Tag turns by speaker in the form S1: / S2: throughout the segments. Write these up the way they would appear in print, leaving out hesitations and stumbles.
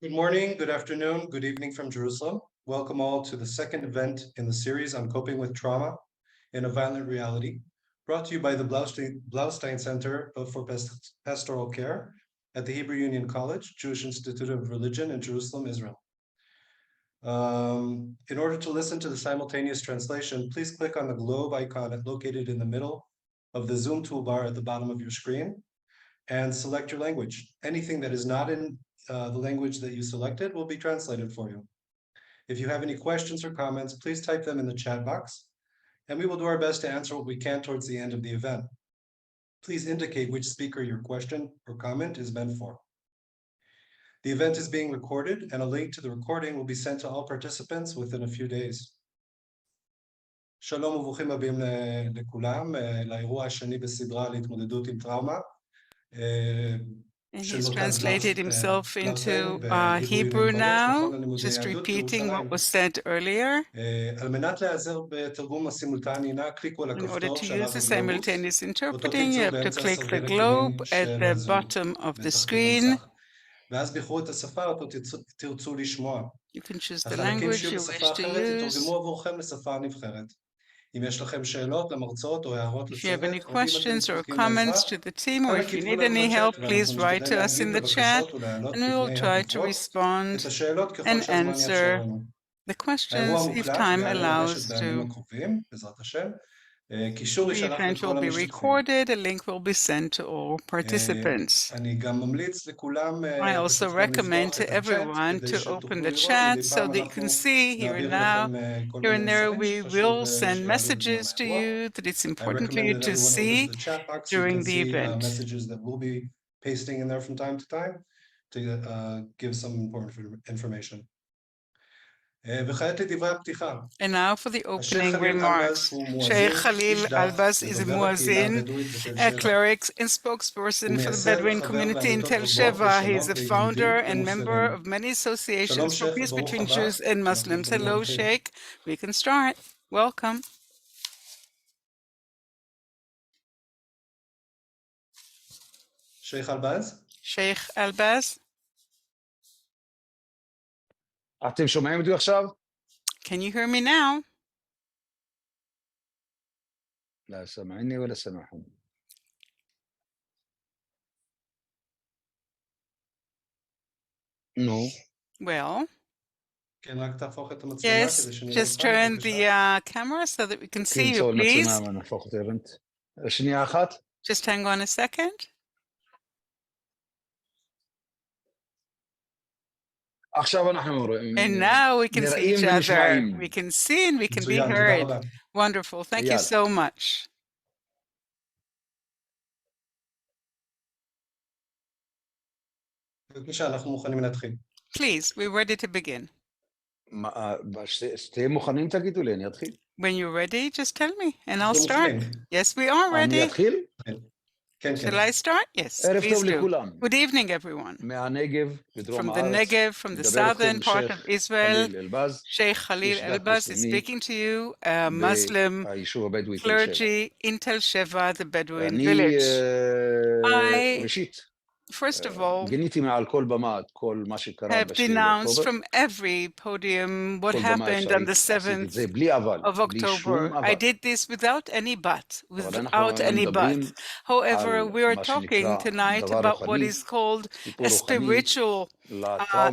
S1: Good morning, good afternoon, good evening from Jerusalem. Welcome all to the second event in the series on coping with trauma in a violent reality, brought to you by the Blaustein Center for Pastoral Care at the Hebrew Union College, Jewish Institute of Religion in Jerusalem, Israel. In order to listen to the simultaneous translation, please click on the globe icon located in the middle of the Zoom toolbar at the bottom of your screen and select your language. Anything that is not in the language that you selected will be translated for you. If you have any questions or comments, please type them in the chat box, and we will do our best to answer what we can towards the end of the event. Please indicate which speaker your question or comment is meant for. The event is being recorded, and a link to the recording will be sent to all participants within a few days. שלום וברוכים הבאים לכולם, לאירוע השני בסדרה להתמודדות עם טראומה.
S2: And he's translated himself into Hebrew now, just repeating what was said earlier. In order to use the simultaneous interpreting, you have to click the globe at the bottom of the screen. You can choose the language you wish to use. If you have any questions or comments to the team, or if you need any help, please write to us in the chat, and we will try to respond and answer the questions if time allows to. The event will be recorded. A link will be sent to all participants. I also recommend to everyone to open the chat so that you can see here and now. Here and there, we will send messages to you that it's important for you to see during the event.
S1: Messages that we'll be pasting in there from time to time to give some important information. And
S2: now for the opening remarks. Sheikh Khalel Albaz is a muazzin, a cleric and spokesperson for the Bedouin community in Tel Sheva. He is a founder and member of many associations for peace between Jews and Muslims. Hello, Sheikh. We can start. Welcome.
S1: Sheikh Albaz?
S2: Sheikh Albaz?
S3: אתם שומעים אותי עכשיו?
S2: Can you hear me now?
S3: لا سمعني ولا سمعهم. No.
S2: Well, yes, just turn the camera so that we can see you, please.
S3: שנייה אחת.
S2: Just hang on a second. And now we can see each other. We can see and we can be heard. Wonderful. Thank you so much. Please, we're ready to begin. When you're ready, just tell me and I'll start. Yes, we are ready. Shall I start? Yes, please do. Good evening, everyone. From the Negev, from the southern part of Israel, Sheikh Khalel Albaz is speaking to you, a Muslim clergy in Tel Sheva, the Bedouin village. First of all, have denounced from every podium what happened on the 7th of October. I did this without any but, However, we are talking tonight about what is called a spiritual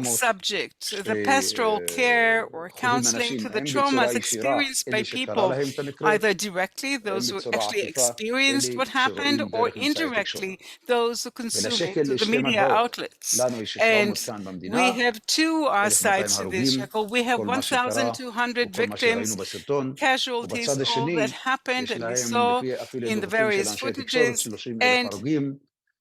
S2: subject, the pastoral care or counseling to the traumas experienced by people, either directly, those who actually experienced what happened, or indirectly, those who consume it through the media outlets. And we have two sides to this, Sheikh. We have 1,200 victims, casualties, all that happened, and we saw in the various footages, and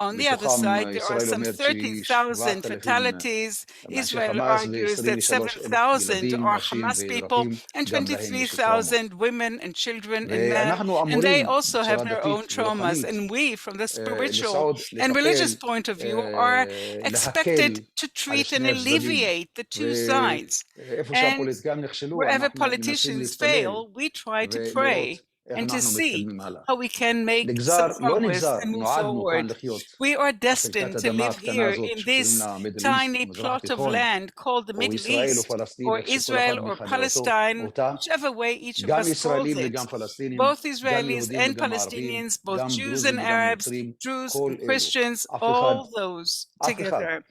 S2: on the other side, there are some 30,000 fatalities. Israel argues that 7,000 are Hamas people and 23,000 women and children and men. And they also have their own traumas. And we, from the spiritual and religious point of view, are expected to treat and alleviate the two sides. And wherever politicians fail, we try to pray and to see how we can make some progress and move forward. We are destined to live here in this tiny plot of land called the Middle East, or Israel, or Palestine, whichever way each of us calls it. Both Israelis and Palestinians, both Jews and Arabs, Jews and Christians, all those together.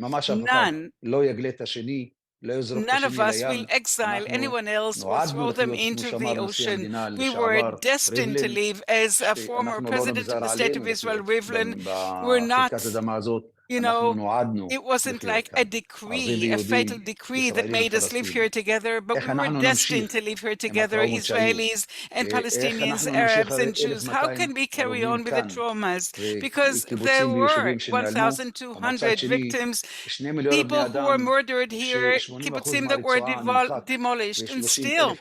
S2: None of us will exile anyone else or throw them into the ocean. We were destined to live, as a former president of the State of Israel, Rivlin. We're not, it wasn't like a decree, a fatal decree that made us live here together, but we were destined to live here together, Israelis and Palestinians, Arabs and Jews. How can we carry on with the traumas? Because there were 1,200 victims, people who were murdered here, kibbutzim that were demolished, and still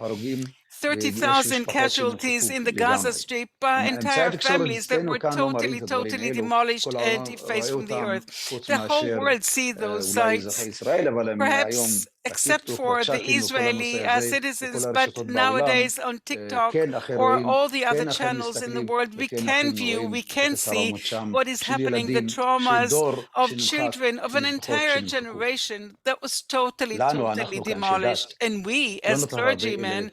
S2: 30,000 casualties in the Gaza Strip, entire families that were totally demolished and effaced from the earth. The whole world sees those sites, perhaps except for the Israeli citizens, but nowadays on TikTok or all the other channels in the world, we can view, we can see what is happening, the traumas of children, of an entire generation that was totally demolished. And we, as clergymen,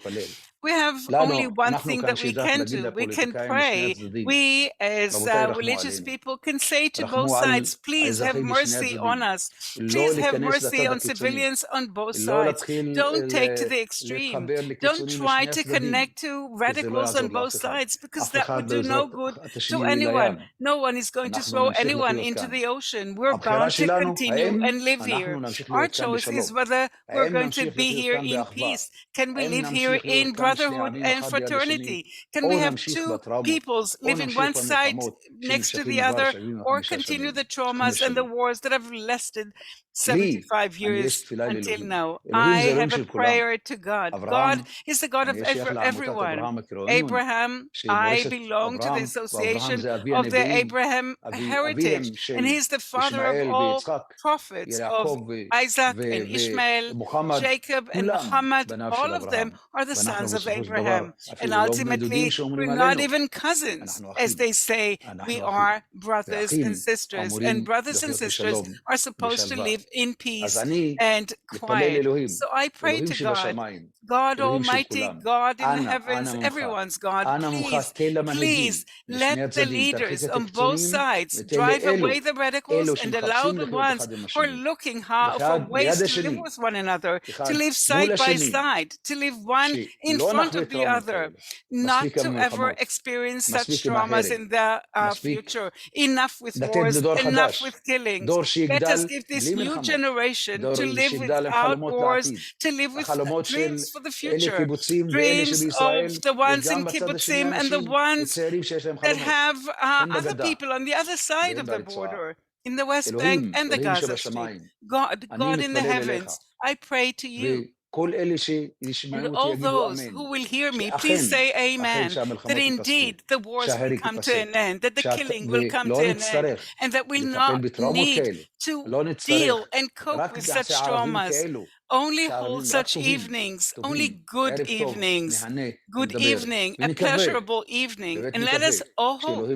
S2: we have only one thing that we can do. We can pray. We, as religious people, can say to both sides, please have mercy on us. Please have mercy on civilians on both sides. Don't take to the extreme. Don't try to connect to radicals on both sides, because that would do no good to anyone. No one is going to throw anyone into the ocean. We're bound to continue and live here. Our choice is whether we're going to be here in peace. Can we live here in brotherhood and fraternity? Can we have two peoples living one side next to the other, or continue the traumas and the wars that have lasted 75 years until now? I have a prayer to God. God is the God of everyone. Abraham, I belong to the association of the Abraham heritage, and he's the father of all prophets, of Isaac and Ishmael, Jacob and Muhammad. All of them are the sons of Abraham, and ultimately we're not even cousins, as they say. We are brothers and sisters, and brothers and sisters are supposed to live in peace and quiet. So I pray to God, God Almighty, God in the heavens, everyone's God, please let the leaders on both sides drive away the radicals and allow the ones who are looking for ways to live with one another, to live side by side, to live one in front of the other, not to ever experience such traumas in the future. Enough with wars, enough with killings. Let us give this new generation to live without wars, to live with dreams for the future, dreams of the ones in kibbutzim and the ones that have other people on the other side of the border, in the West Bank and the Gaza Strip. God in the heavens, I pray to you. And all those who will hear me, please say amen, that indeed the wars will come to an end, that the killing will come to an end, and that we'll not need to deal and cope with such traumas. Only hold such evenings, only good evenings, good evening, a pleasurable evening. And let us all hope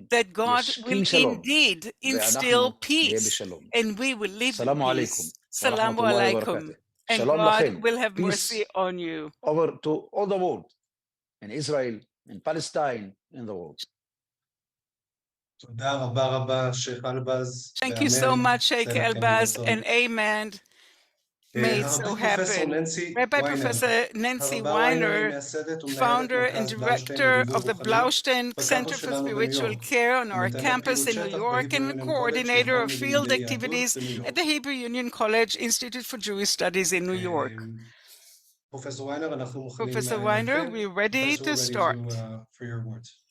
S2: that God will indeed instill peace, and we will live in peace. Salamu alaikum. And God will have mercy on you.
S3: Over to all the world, in Israel, in Palestine, in the world.
S2: Thank you so much, Sheikh Albaz, and amen. May it so happen. Rabbi Professor Nancy Wiener, founder and director of the Blaustein Center for Spiritual Care on our campus in New York, and the coordinator of field activities at the Hebrew Union College Institute for Jewish Studies in New York. Professor Wiener, we're ready to start.
S1: For your words.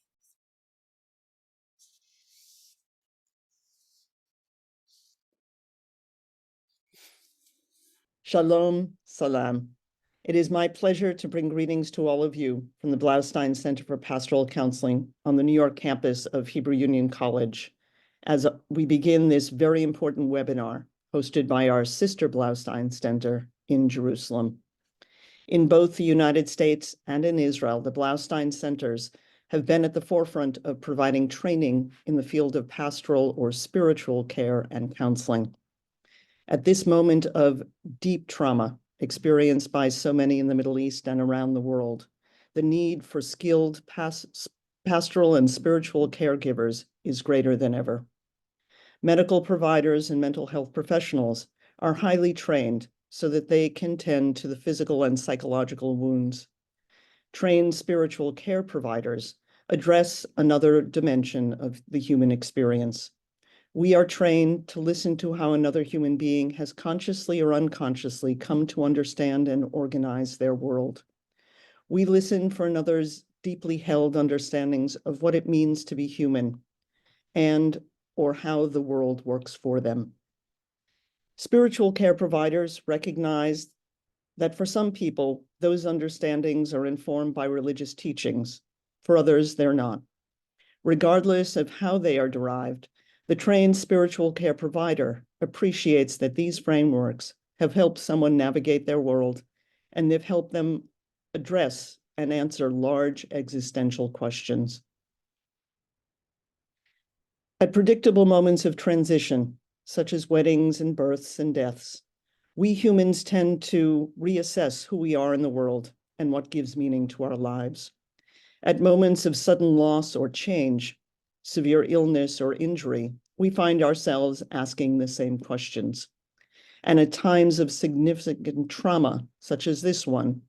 S4: Shalom, salam. It is my pleasure to bring greetings to all of you from the Blaustein Center for Pastoral Counseling on the New York campus of Hebrew Union College as we begin this very important webinar hosted by our sister Blaustein Center in Jerusalem. In both the United States and in Israel, the Blaustein Centers have been at the forefront of providing training in the field of pastoral or spiritual care and counseling. At this moment of deep trauma experienced by so many in the Middle East and around the world, the need for skilled pastoral and spiritual caregivers is greater than ever. Medical providers and mental health professionals are highly trained so that they can tend to the physical and psychological wounds. Trained spiritual care providers address another dimension of the human experience. We are trained to listen to how another human being has consciously or unconsciously come to understand and organize their world. We listen for another's deeply held understandings of what it means to be human and or how the world works for them. Spiritual care providers recognize that for some people, those understandings are informed by religious teachings. For others, they're not. Regardless of how they are derived, the trained spiritual care provider appreciates that these frameworks have helped someone navigate their world, and they've helped them address and answer large existential questions. At predictable moments of transition, such as weddings and births and deaths, we humans tend to reassess who we are in the world and what gives meaning to our lives. At moments of sudden loss or change, severe illness or injury, we find ourselves asking the same questions. And at times of significant trauma, such as this one,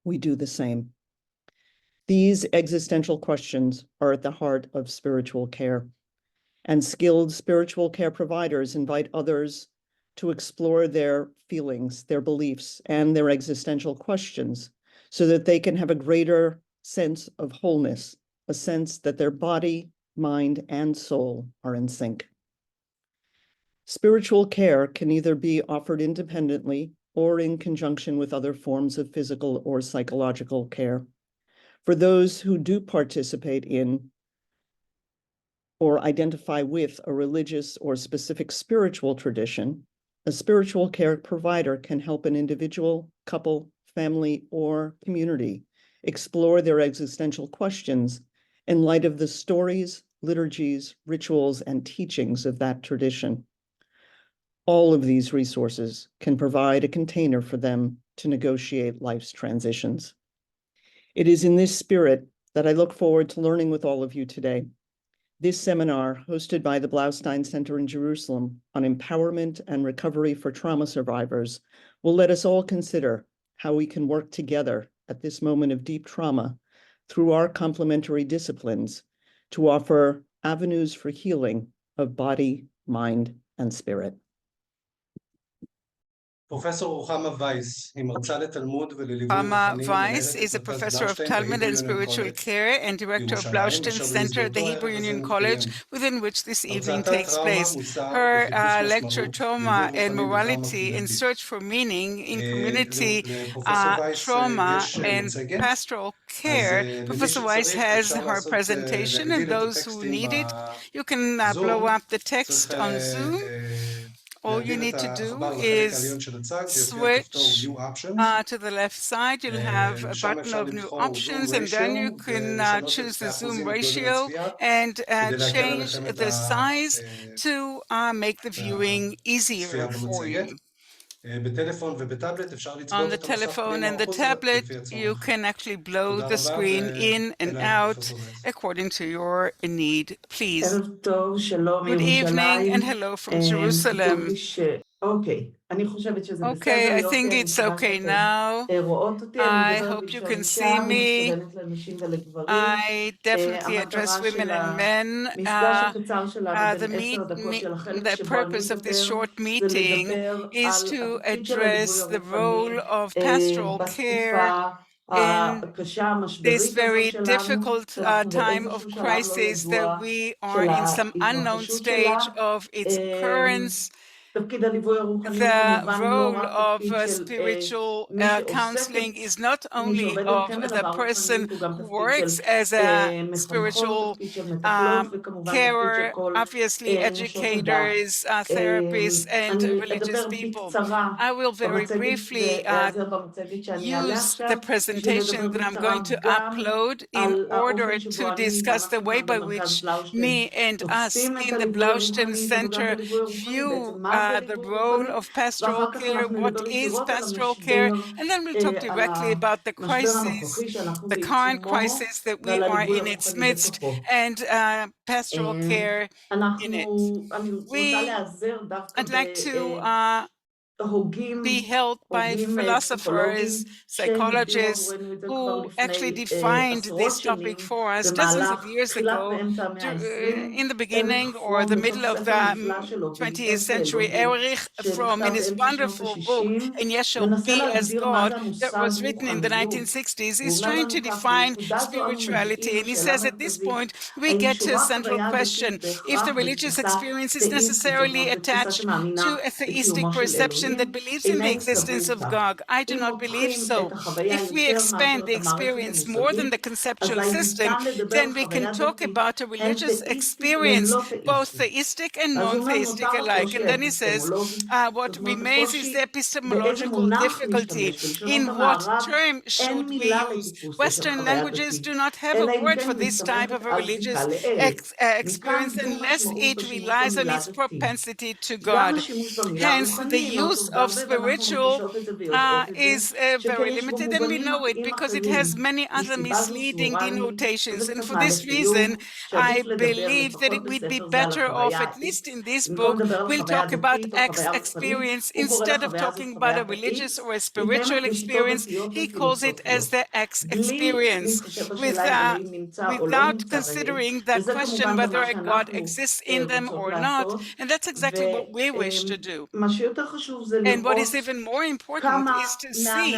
S4: we do the same. These existential questions are at the heart of spiritual care, and skilled spiritual care providers invite others to explore their feelings, their beliefs, and their existential questions so that they can have a greater sense of wholeness, a sense that their body, mind, and soul are in sync. Spiritual care can either be offered independently or in conjunction with other forms of physical or psychological care. For those who do participate in or identify with a religious or specific spiritual tradition, a spiritual care provider can help an individual, couple, family, or community explore their existential questions in light of the stories, liturgies, rituals, and teachings of that tradition. All of these resources can provide a container for them to negotiate life's transitions. It is in this spirit that I look forward to learning with all of you today. This seminar, hosted by the Blaustein Center in Jerusalem on empowerment and recovery for trauma survivors, will let us all consider how we can work together at this moment of deep trauma through our complementary disciplines to offer avenues for healing of body, mind, and spirit.
S1: Professor Ruhama Weiss,
S2: Ruhama Weiss is a professor of Talmud and spiritual care and director of Blaustein Center at the Hebrew Union College, within which this evening takes place. Her lecture, Trauma and Morality in Search for Meaning in Community Trauma and Pastoral Care. Professor Weiss has her presentation, and those who need it, you can blow up the text on Zoom. All you need to do is switch to the left side. You'll have a button of new options, and then you can choose the Zoom ratio and change the size to make the viewing easier for you. On the telephone and the tablet, you can actually blow the screen in and out according to your need. Please. Good evening and hello from Jerusalem. Okay, I think it's okay now. I hope you can see me. I definitely address women and men. The purpose of this short meeting is to address the role of pastoral care in this very difficult time of crisis that we are in some unknown stage of its occurrence, The role of spiritual counseling is not only of the person who works as a spiritual carer, obviously educators, therapists, and religious people. I will very briefly use the presentation that I'm going to upload in order to discuss the way by which me and us in the Blaustein Center view the role of pastoral care, what is pastoral care, and then we'll talk directly about the crisis, the current crisis that we are in its midst, and pastoral care in it. I'd like to be helped by philosophers, psychologists who actually defined this topic for us dozens of years ago in the beginning or the middle of the 20th century. Erich Fromm, in his wonderful book, And Ye Shall Be as God, that was written in the 1960s, is trying to define spirituality. And he says at this point, we get to a central question. If the religious experience is necessarily attached to a theistic perception that believes in the existence of God, I do not believe so. If we expand the experience more than the conceptual system, then we can talk about a religious experience, both theistic and non-theistic alike. And then he says, what remains is the epistemological difficulty. In what term should we use? Western languages do not have a word for this type of a religious experience unless it relies on its propensity to God. Hence, the use of spiritual is very limited, and we know it because it has many other misleading denotations. And for this reason, I believe that it would be better off, at least in this book, we'll talk about experience instead of talking about a religious or a spiritual experience. He calls it as the experience, without considering the question whether a God exists in them or not. And that's exactly what we wish to do. And what is even more important is to see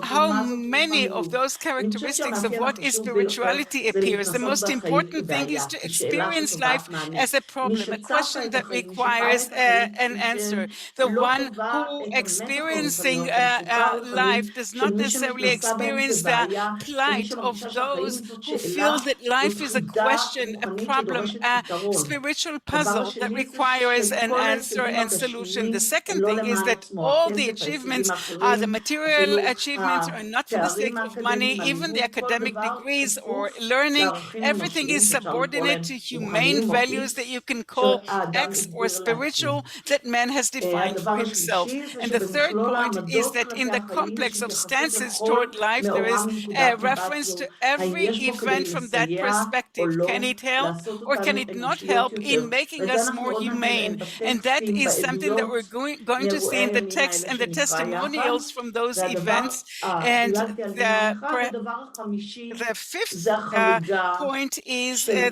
S2: how many of those characteristics of what is spirituality appears. The most important thing is to experience life as a problem, a question that requires an answer. The one who experiencing life does not necessarily experience the plight of those who feel that life is a question, a problem, a spiritual puzzle that requires an answer and solution. The second thing is that all the achievements, the material achievements, are not for the sake of money. Even the academic degrees or learning, everything is subordinate to humane values that you can call X or spiritual that man has defined for himself. And the third point is that in the complex of stances toward life, there is a reference to every event from that perspective. Can it help or can it not help in making us more humane? And that is something that we're going to see in the text and the testimonials from those events. And the fifth point is the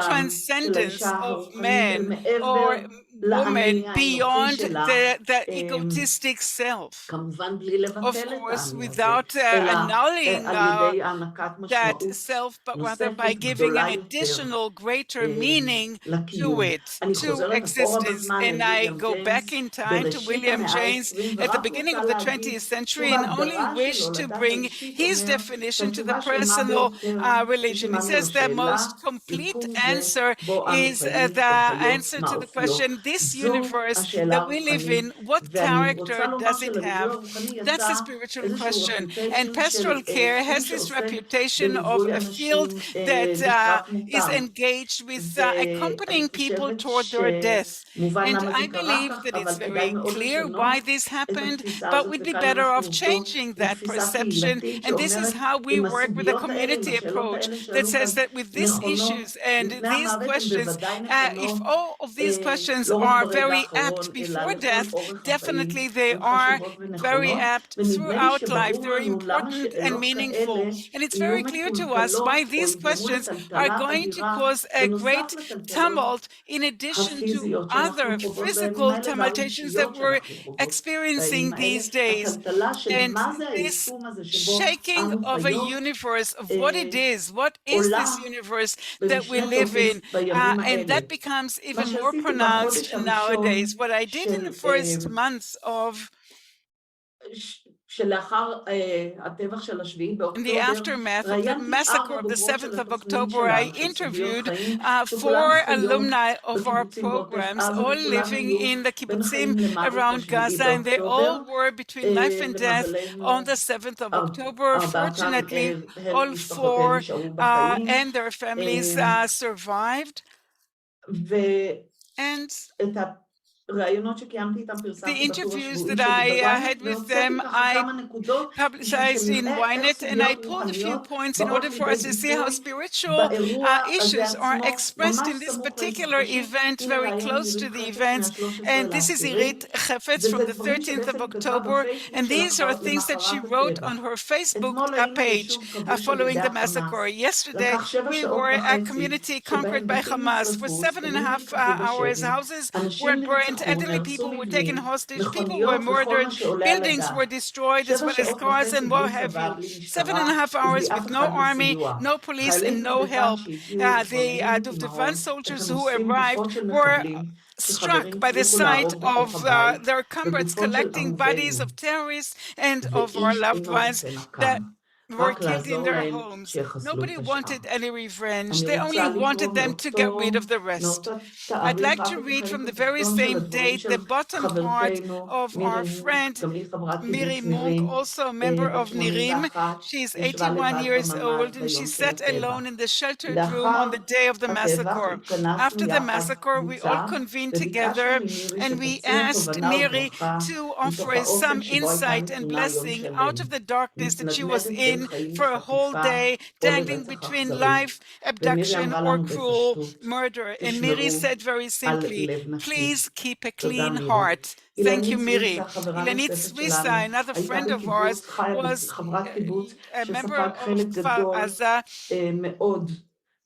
S2: transcendence of man or woman beyond the egotistic self. Of course, without annulling that self, but rather by giving an additional greater meaning to it, to existence. And I go back in time to William James at the beginning of the 20th century and only wish to bring his definition to the personal religion. He says the most complete answer is the answer to the question, this universe that we live in, what character does it have? That's the spiritual question. And pastoral care has this reputation of a field that is engaged with accompanying people toward their death. And I believe that it's very clear why this happened, but we'd be better off changing that perception. And this is how we work with a community approach that says that with these issues and these questions, if all of these questions are very apt before death, definitely they are very apt throughout life. They're important and meaningful. And it's very clear to us why these questions are going to cause a great tumult in addition to other physical tumultuations that we're experiencing these days. And this shaking of a universe, of what it is, what is this universe that we live in? And that becomes even more pronounced nowadays. What I did in the first months of in the aftermath of the massacre of the 7th of October, I interviewed 4 alumni of our programs, all living in the kibbutzim around Gaza, and they all were between life and death on the 7th of October. Fortunately, all 4 and their families survived. And the interviews that I had with them, I publicized in Wiener, and I pulled a few points in order for us to see how spiritual issues are expressed in this particular event, very close to the events. And this is Irit Chefetz from the 13th of October, and these are things that she wrote on her Facebook page following the massacre. Yesterday, we were a community conquered by Hamas. For 7.5 hours, houses were burned, elderly people were taken hostage, people were murdered, buildings were destroyed, as well as cars and what have you. 7.5 hours with no army, no police, and no help. The Duvdevan soldiers who arrived were struck by the sight of their comrades collecting bodies of terrorists and of our loved ones that were killed in their homes. Nobody wanted any revenge. They only wanted them to get rid of the rest. I'd like to read from the very same date the bottom part of our friend Miri Munk, also a member of Nirim. She's 81 years old, and she sat alone in the sheltered room on the day of the massacre. After the massacre, we all convened together, and we asked Miri to offer some insight and blessing out of the darkness that she was in for a whole day, dangling between life, abduction, or cruel murder. And Miri said very simply, please keep a clean heart. Thank you, Miri. Ilanit Swissa, another friend of ours, was a member of Aza,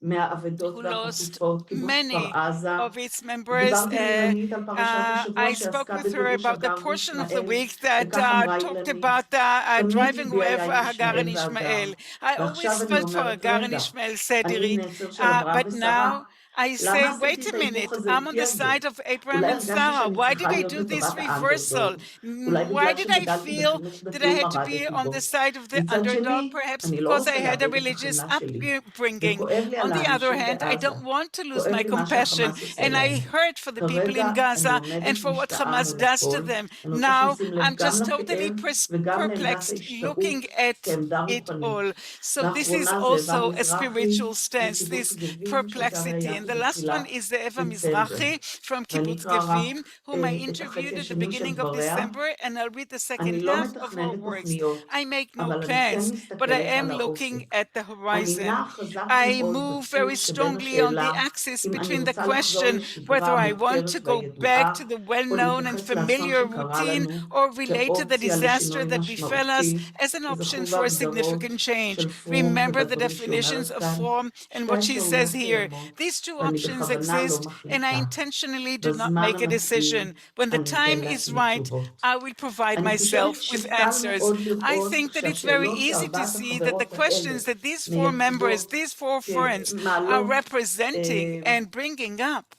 S2: who lost many of its members. I spoke with her about the portion of the week that talked about the driving away of Hagar and Ishmael. I always felt for Hagar and Ishmael, said Irit, but now I say, wait a minute, I'm on the side of Abraham and Sarah. Why did I do this reversal? Why did I feel that I had to be on the side of the underdog? Perhaps because I had a religious upbringing. On the other hand, I don't want to lose my compassion, and I hurt for the people in Gaza and for what Hamas does to them. Now, I'm just totally perplexed looking at it all. So this is also a spiritual stance, this perplexity. And the last one is the Eva Mizrahi from Kibbutz Gevim, whom I interviewed at the beginning of December, and I'll read the second half of her works. I make no plans, but I am looking at the horizon. I move very strongly on the axis between the question whether I want to go back to the well-known and familiar routine or relate to the disaster that befell us as an option for a significant change. Remember the definitions of form and what she says here. These two options exist, and I intentionally do not make a decision. When the time is right, I will provide myself with answers. I think that it's very easy to see that the questions that these 4 members, these 4 friends are representing and bringing up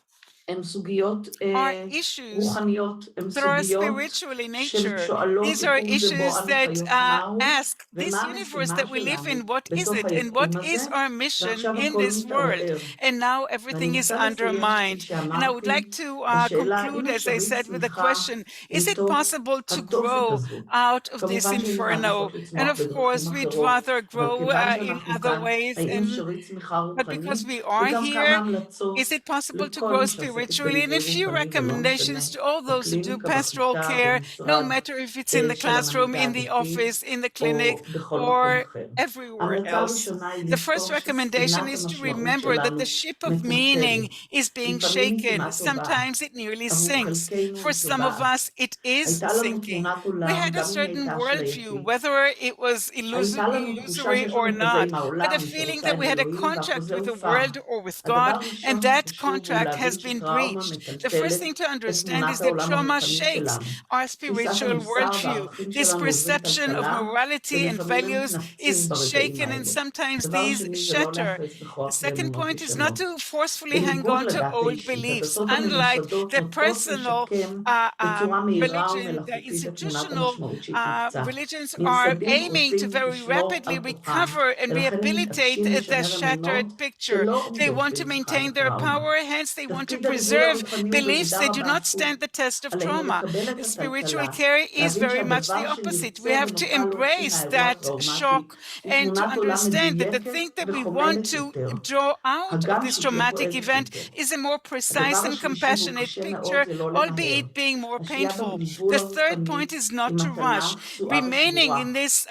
S2: are issues that are spiritual in nature. These are issues that ask this universe that we live in, what is it and what is our mission in this world? And now everything is undermined. And I would like to conclude, as I said, with a question. Is it possible to grow out of this inferno? And of course, we'd rather grow in other ways. But because we are here, is it possible to grow spiritually? And a few recommendations to all those who do pastoral care, no matter if it's in the classroom, in the office, in the clinic, or everywhere else. The first recommendation is to remember that the ship of meaning is being shaken. Sometimes it nearly sinks. For some of us, it is sinking. We had a certain worldview, whether it was illusory or not, but a feeling that we had a contract with the world or with God, and that contract has been been breached. The first thing to understand is that trauma shakes our spiritual worldview. This perception of morality and values is shaken, and sometimes these shatter. The second point is not to forcefully hang on to old beliefs. Unlike the personal religion, the institutional religions are aiming to very rapidly recover and rehabilitate the shattered picture. They want to maintain their power, hence they want to preserve beliefs that do not stand the test of trauma. Spiritual care is very much the opposite. We have to embrace that shock and to understand that the thing that we want to draw out of this traumatic event is a more precise and compassionate picture, albeit being more painful. The third point is not to rush. Remaining in this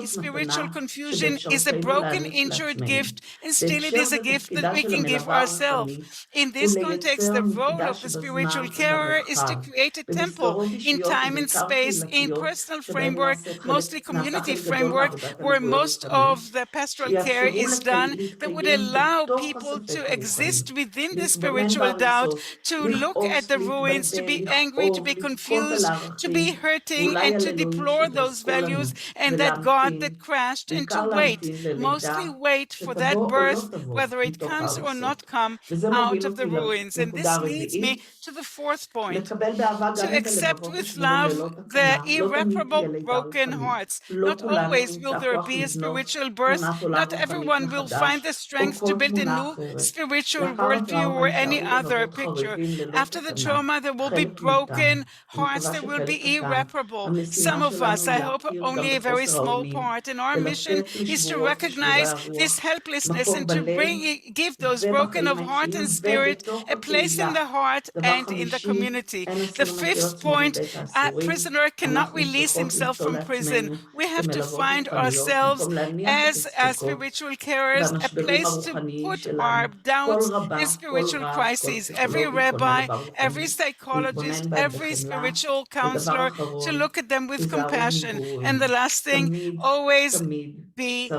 S2: spiritual confusion is a broken, injured gift, and still it is a gift that we can give ourselves. In this context, the role of the spiritual carer is to create a temple in time and space, in personal framework, mostly community framework, where most of the pastoral care is done, that would allow people to exist within the spiritual doubt, to look at the ruins, to be angry, to be confused, to be hurting, and to deplore those values and that God that crashed, and to wait, mostly wait for that birth, whether it comes or not come, out of the ruins. And this leads me to the fourth point, to accept with love the irreparable broken hearts. Not always will there be a spiritual birth. Not everyone will find the strength to build a new spiritual worldview or any other picture. After the trauma, there will be broken hearts. There will be irreparable. Some of us, I hope only a very small part, and our mission is to recognize this helplessness and to give those broken of heart and spirit a place in the heart and in the community. The fifth point, a prisoner cannot release himself from prison. We have to find ourselves as spiritual carers, a place to put our doubts and spiritual crises. Every rabbi, every psychologist, every spiritual counselor, to look at them with compassion. And the last thing, always be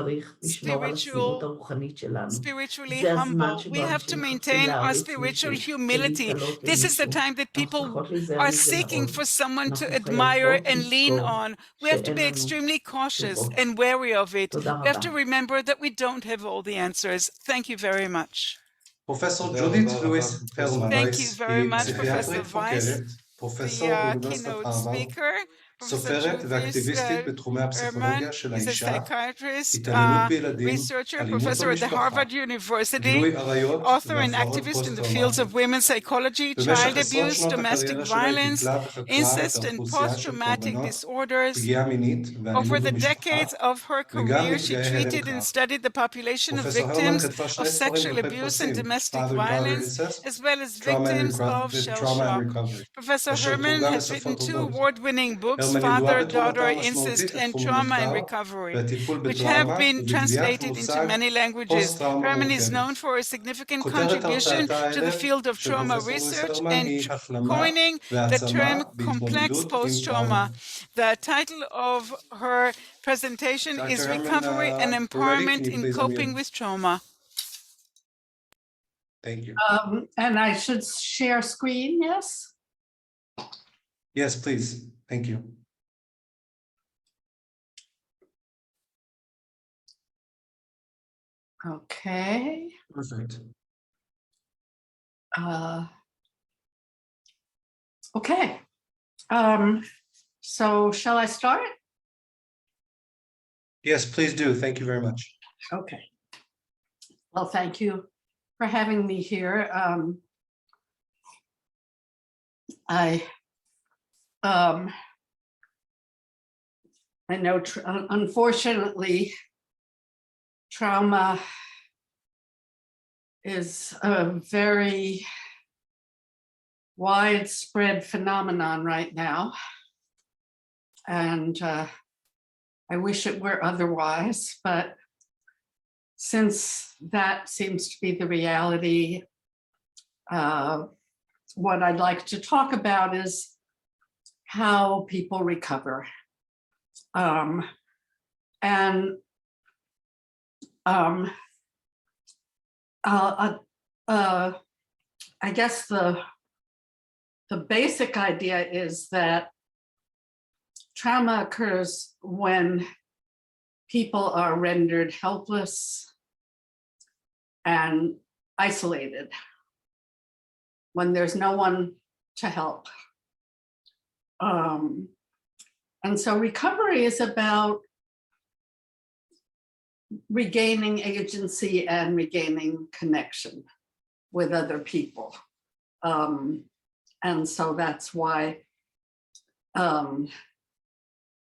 S2: spiritually humble. We have to maintain our spiritual humility. This is the time that people are seeking for someone to admire and lean on. We have to be extremely cautious and wary of it. We have to remember that we don't have all the answers. Thank you very much.
S1: Professor Judith Lewis Herman,
S2: thank you very much, Professor
S1: פסיכיאטרית
S2: Weiss,
S1: חוקרת, פרופסור
S2: the
S1: באוניברסיטת
S2: keynote
S1: הרווארד,
S2: speaker.
S1: סופרת ואקטיביסטית בתחומי
S2: Herman
S1: הפסיכולוגיה של
S2: is a
S1: האישה,
S2: psychiatrist,
S1: התעללות בילדים,
S2: researcher,
S1: אלימות
S2: professor at the
S1: במשפחה,
S2: Harvard University,
S1: גילוי עריות
S2: author and
S1: והפרעות
S2: activist in the fields of
S1: פוסט-טראומטיות.
S2: women's psychology,
S1: במשך
S2: child
S1: עשרות
S2: abuse,
S1: שנות
S2: domestic
S1: הקריירה שלה היא
S2: violence,
S1: טיפלה וחקרה את
S2: incest, and
S1: האוכלוסייה של
S2: post-traumatic
S1: קורבנות
S2: disorders.
S1: פגיעה מינית ואלימות
S2: Over the
S1: במשפחה,
S2: decades of her
S1: וגם
S2: career, she
S1: נפגעי הלם
S2: treated
S1: קרב.
S2: and studied the population of
S1: פרופסור הרמן
S2: victims
S1: כתבה
S2: of
S1: שני ספרים
S2: sexual
S1: וחלק
S2: abuse and
S1: פרסים,
S2: domestic
S1: Father, Daughter,
S2: violence,
S1: Incest,
S2: as well as
S1: Trauma and
S2: victims of shell shock.
S1: Recovery,
S2: Professor
S1: אשר
S2: Herman
S1: תורגם
S2: has written
S1: לשפות
S2: 2
S1: רבות.
S2: award-winning books,
S1: הרמן
S2: Father,
S1: ידועה
S2: Daughter,
S1: בתרומתה
S2: Incest,
S1: המשמעותית
S2: and
S1: לתחום
S2: Trauma and
S1: המחקר
S2: Recovery,
S1: והטיפול
S2: which have
S1: בטראומה
S2: been
S1: ובקביעת
S2: translated into
S1: מושג
S2: many languages.
S1: פוסט-טראומה
S2: Herman is
S1: מורכבת.
S2: known for a significant
S1: כותרת
S2: contribution
S1: הרצאתה
S2: to the
S1: הערב
S2: field of
S1: של
S2: trauma
S1: פרופסור לואיס
S2: research
S1: הרמן
S2: and
S1: היא החלמה
S2: coining the
S1: והעצמה
S2: term complex
S1: בהתמודדות עם
S2: post-trauma.
S1: טראומה.
S2: The title of her presentation
S1: Dr.
S2: is
S1: Herman,
S2: Recovery and
S1: we're ready.
S2: Empowerment
S1: Can you
S2: in
S1: please
S2: Coping
S1: unmute?
S2: with Trauma.
S1: Thank you.
S5: And I should share screen, yes?
S1: Yes, please. Thank you.
S5: Okay.
S1: Perfect.
S5: Okay. So shall I start?
S1: Yes, please do. Thank you very much.
S5: Okay. Well, thank you for having me here. I know, unfortunately, trauma is a very widespread phenomenon right now. And I wish it were otherwise, but since that seems to be the reality, what I'd like to talk about is how people recover. I guess the basic idea is that trauma occurs when people are rendered helpless and isolated, when there's no one to help. And so recovery is about regaining agency and regaining connection with other people. And so that's why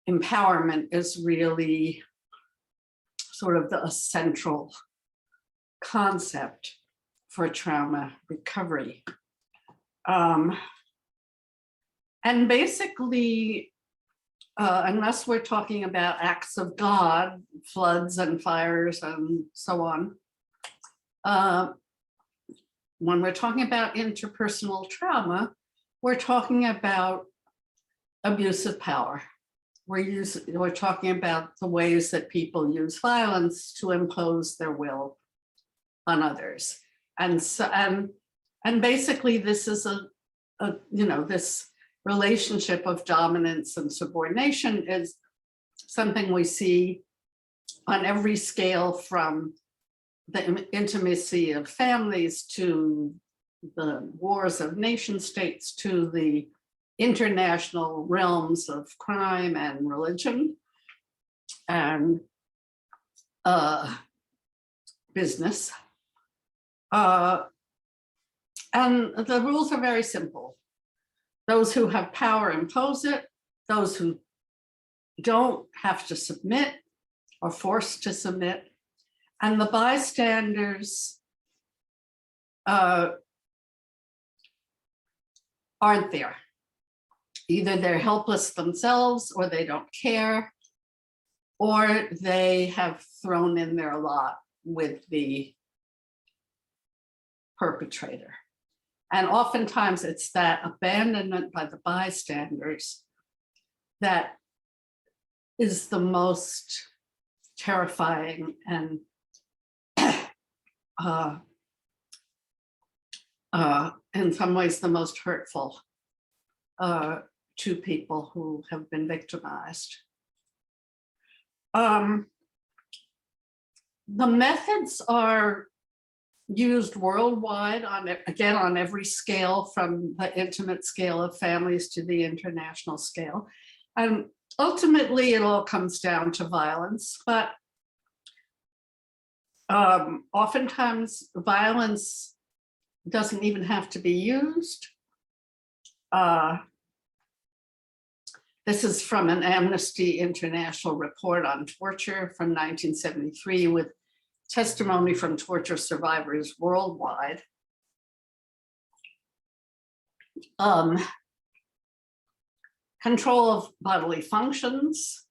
S5: empowerment is really sort of the central concept for trauma recovery. And basically, unless we're talking about acts of God, floods and fires and so on, when we're talking about interpersonal trauma, we're talking about abuse of power. We're talking about the ways that people use violence to impose their will on others. And so, and basically this is this relationship of dominance and subordination is something we see on every scale, from the intimacy of families to the wars of nation states to the international realms of crime and religion and business. And the rules are very simple. Those who have power impose it. Those who don't have to submit or forced to submit. And the bystanders aren't there. Either they're helpless themselves, or they don't care, or they have thrown in their lot with the perpetrator. And oftentimes it's that abandonment by the bystanders that is the most terrifying and in some ways the most hurtful to people who have been victimized. The methods are used worldwide on every scale, from the intimate scale of families to the international scale. And ultimately it all comes down to violence, but oftentimes violence doesn't even have to be used. This is from an Amnesty International report on torture from 1973 with testimony from torture survivors worldwide. Control of bodily functions,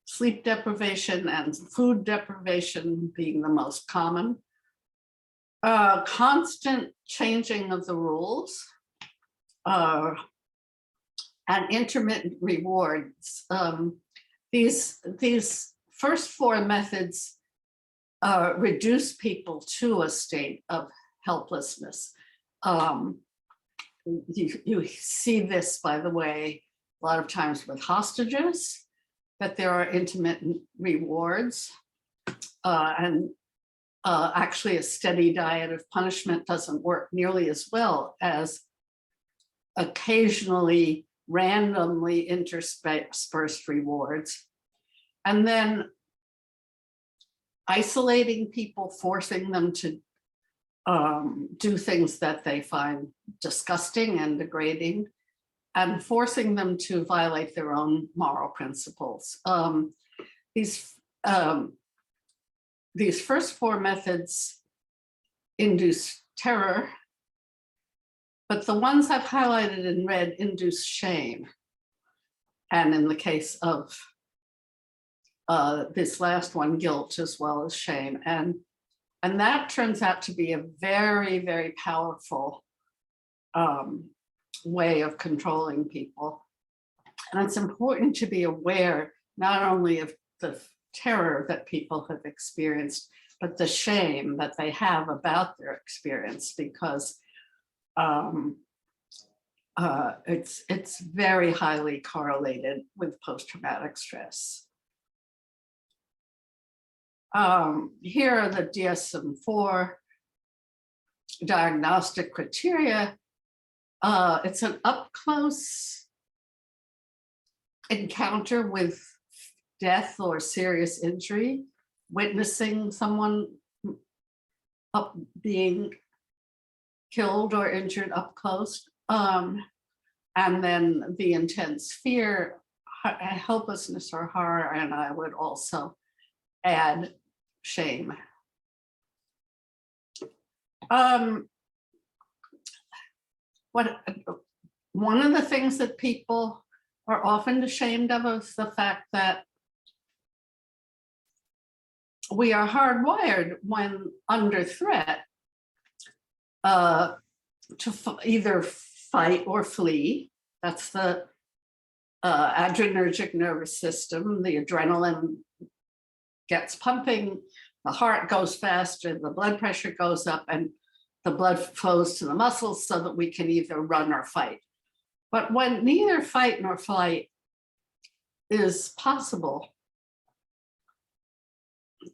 S5: sleep deprivation and food deprivation being the most common. Constant changing of the rules and intermittent rewards. These first four methods reduce people to a state of helplessness. You see this, by the way, a lot of times with hostages, that there are intermittent rewards. Actually a steady diet of punishment doesn't work nearly as well as occasionally randomly interspersed rewards. And then isolating people, forcing them to do things that they find disgusting and degrading, and forcing them to violate their own moral principles. These first four methods induce terror, but the ones I've highlighted in red induce shame. And in the case of this last one, guilt as well as shame. And that turns out to be a very, very powerful way of controlling people. And it's important to be aware not only of the terror that people have experienced, but the shame that they have about their experience, because It's very highly correlated with post-traumatic stress. Here are the DSM-4 diagnostic criteria. It's an up-close encounter with death or serious injury, witnessing someone being killed or injured up close, and then the intense fear, helplessness or horror, and I would also add shame. One of the things that people are often ashamed of is the fact that we are hardwired when under threat to either fight or flee. That's the adrenergic nervous system. The adrenaline gets pumping, the heart goes faster, the blood pressure goes up, and the blood flows to the muscles so that we can either run or fight. But when neither fight nor flight is possible,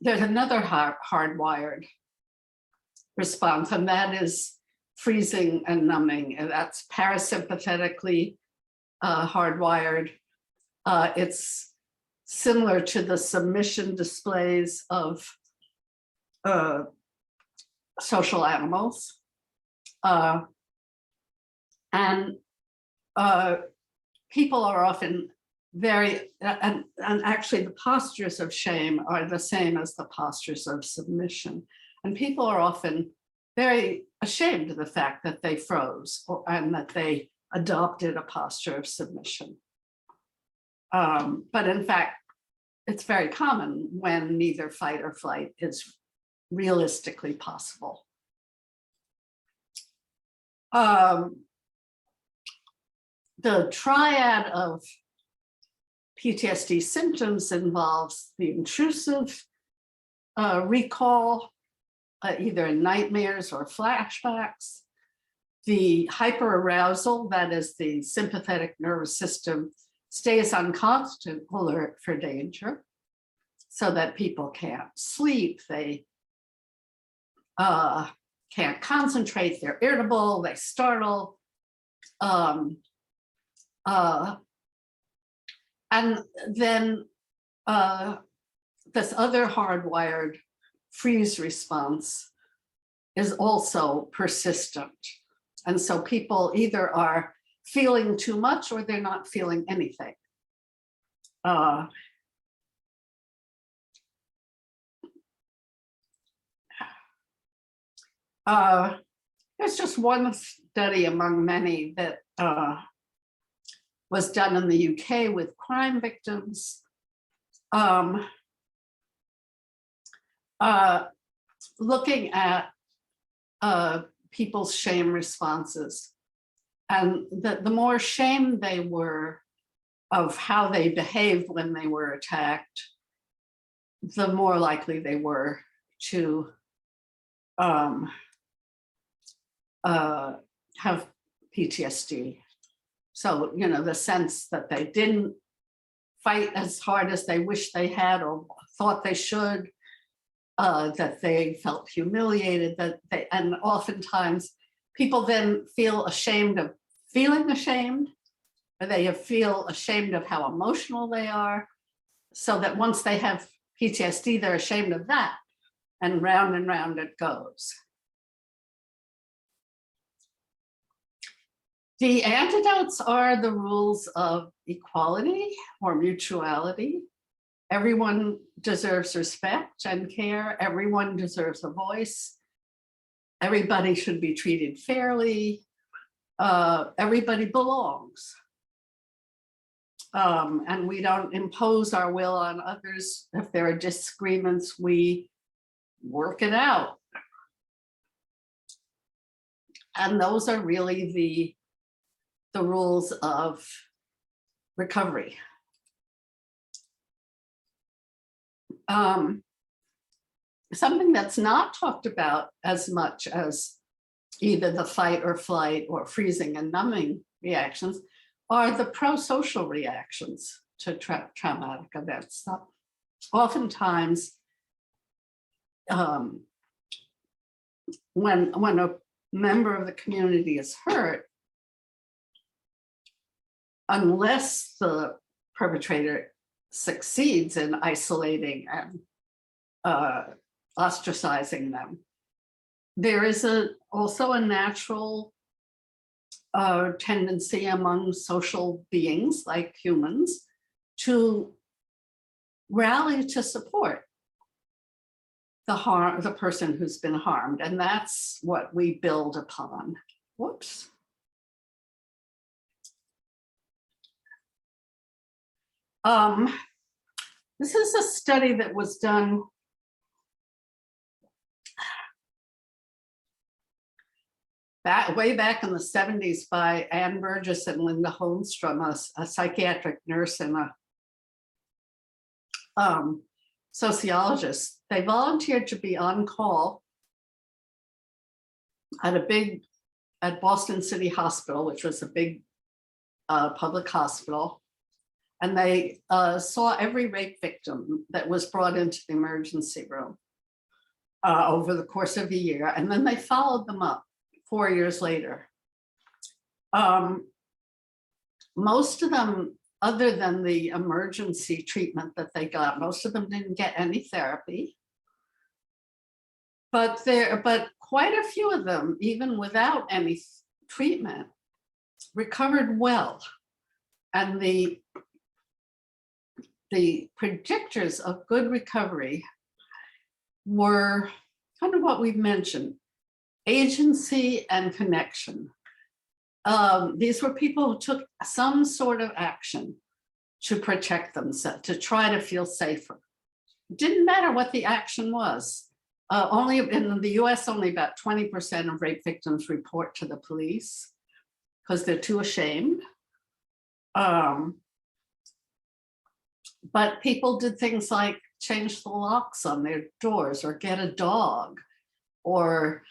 S5: there's another hardwired response, and that is freezing and numbing, and that's parasympathetically hardwired. It's similar to the submission displays of social animals. And people are often very, and actually the postures of shame are the same as the postures of submission. And people are often very ashamed of the fact that they froze and that they adopted a posture of submission. But in fact, it's very common when neither fight or flight is realistically possible. The triad of PTSD symptoms involves the intrusive recall, either in nightmares or flashbacks, the hyperarousal, that is the sympathetic nervous system stays on constant alert for danger so that people can't sleep, they can't concentrate, they're irritable, they startle. And then this other hardwired freeze response is also persistent. And so people either are feeling too much or they're not feeling anything. There's just one study among many that was done in the UK with crime victims, looking at people's shame responses. And the more ashamed they were of how they behaved when they were attacked, the more likely they were to have PTSD. So, you know, the sense that they didn't fight as hard as they wished they had or thought they should, that they felt humiliated, and oftentimes people then feel ashamed of feeling ashamed, or they feel ashamed of how emotional they are, so that once they have PTSD, they're ashamed of that, and round it goes. The antidotes are the rules of equality or mutuality. Everyone deserves respect and care. Everyone deserves a voice. Everybody should be treated fairly. Everybody belongs. And we don't impose our will on others. If there are disagreements, we work it out. And those are really the rules of recovery. Something that's not talked about as much as either the fight or flight or freezing and numbing reactions, are the pro-social reactions to traumatic events. So oftentimes, when a member of the community is hurt, unless the perpetrator succeeds in isolating and ostracizing them, there is also a natural tendency among social beings like humans to rally to support the person who's been harmed, and that's what we build upon. Whoops. This is a study that was done way back in the 70s by Ann Burgess and Linda Holmstrom, a psychiatric nurse and a sociologist. They volunteered to be on call at Boston City Hospital, which was a big public hospital. And they saw every rape victim that was brought into the emergency room over the course of a year. And then they followed them up 4 years later. Most of them, other than the emergency treatment that they got, most of them didn't get any therapy. But quite a few of them, even without any treatment, recovered well. And the predictors of good recovery were kind of what we've mentioned: agency and connection. These were people who took some sort of action to protect themselves, to try to feel safer. It didn't matter what the action was. Only in the US, only about 20% of rape victims report to the police because they're too ashamed. But people did things like change the locks on their doors or get a dog, or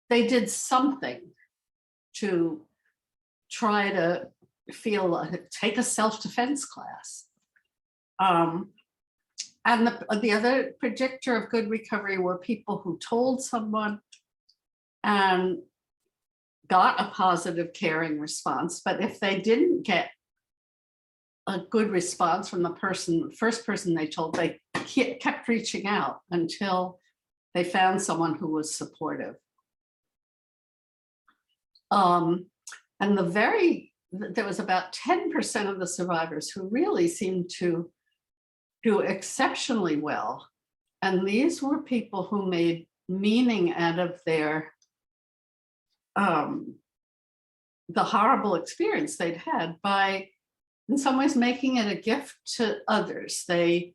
S5: they did something to try to take a self-defense class. And the other predictor of good recovery were people who told someone and got a positive, caring response. But if they didn't get a good response from the first person they told, they kept reaching out until they found someone who was supportive. And there was about 10% of the survivors who really seemed to do exceptionally well. And these were people who made meaning out of their the horrible experience they'd had by, in some ways, making it a gift to others. They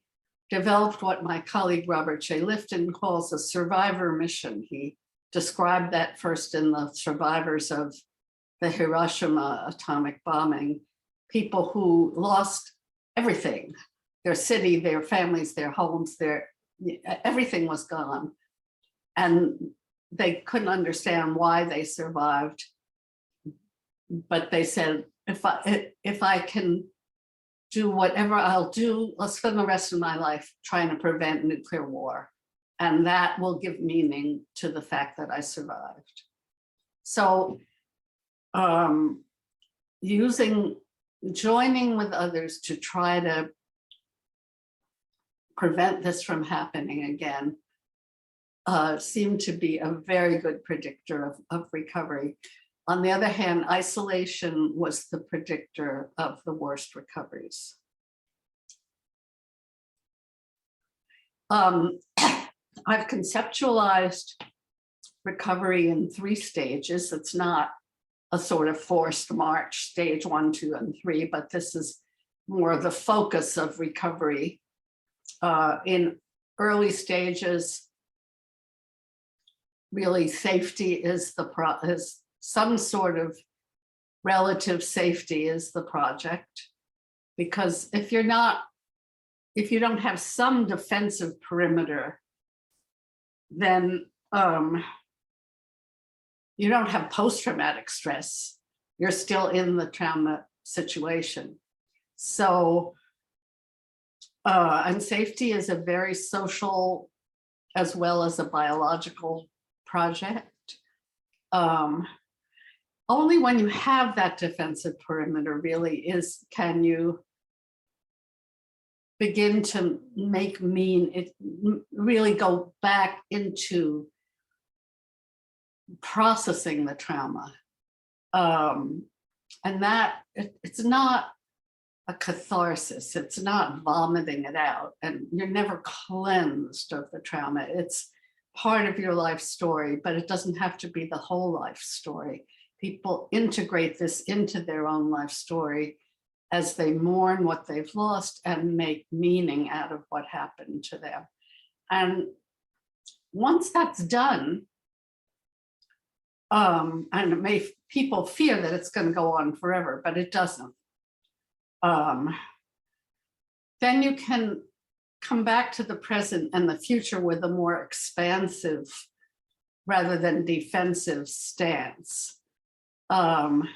S5: developed what my colleague Robert J. Lifton calls a survivor mission. He described that first in the survivors of the Hiroshima atomic bombing, people who lost everything, their city, their families, their homes, everything was gone. And they couldn't understand why they survived. But they said, if I can do whatever I'll do, I'll spend the rest of my life trying to prevent nuclear war. And that will give meaning to the fact that I survived. So joining with others to try to prevent this from happening again seemed to be a very good predictor of recovery. On the other hand, isolation was the predictor of the worst recoveries. I've conceptualized recovery in 3 stages. It's not a sort of forced march, stage 1, 2, and 3, but this is more the focus of recovery. In early stages, really safety is some sort of relative safety is the project, because if you don't have some defensive perimeter, then you don't have post-traumatic stress. You're still in the trauma situation. So, and safety is a very social as well as a biological project. Only when you have that defensive perimeter really can you begin to really go back into processing the trauma. And that it's not a catharsis, it's not vomiting it out, and you're never cleansed of the trauma. It's part of your life story, but it doesn't have to be the whole life story. People integrate this into their own life story as they mourn what they've lost and make meaning out of what happened to them. And once that's done, and people fear that it's going to go on forever, but it doesn't. Then you can come back to the present and the future with a more expansive rather than defensive stance. And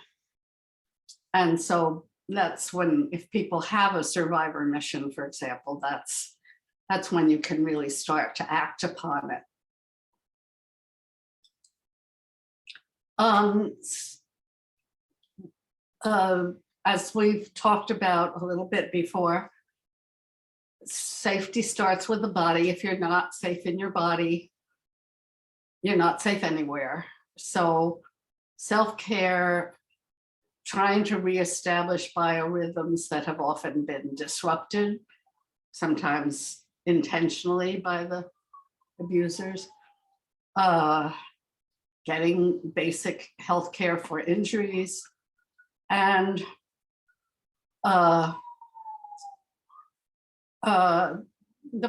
S5: so that's when, if people have a survivor mission, for example, that's when you can really start to act upon it. As we've talked about a little bit before, safety starts with the body. If you're not safe in your body, you're not safe anywhere. So self-care, trying to reestablish biorhythms that have often been disrupted, sometimes intentionally by the abusers, getting basic health care for injuries, and the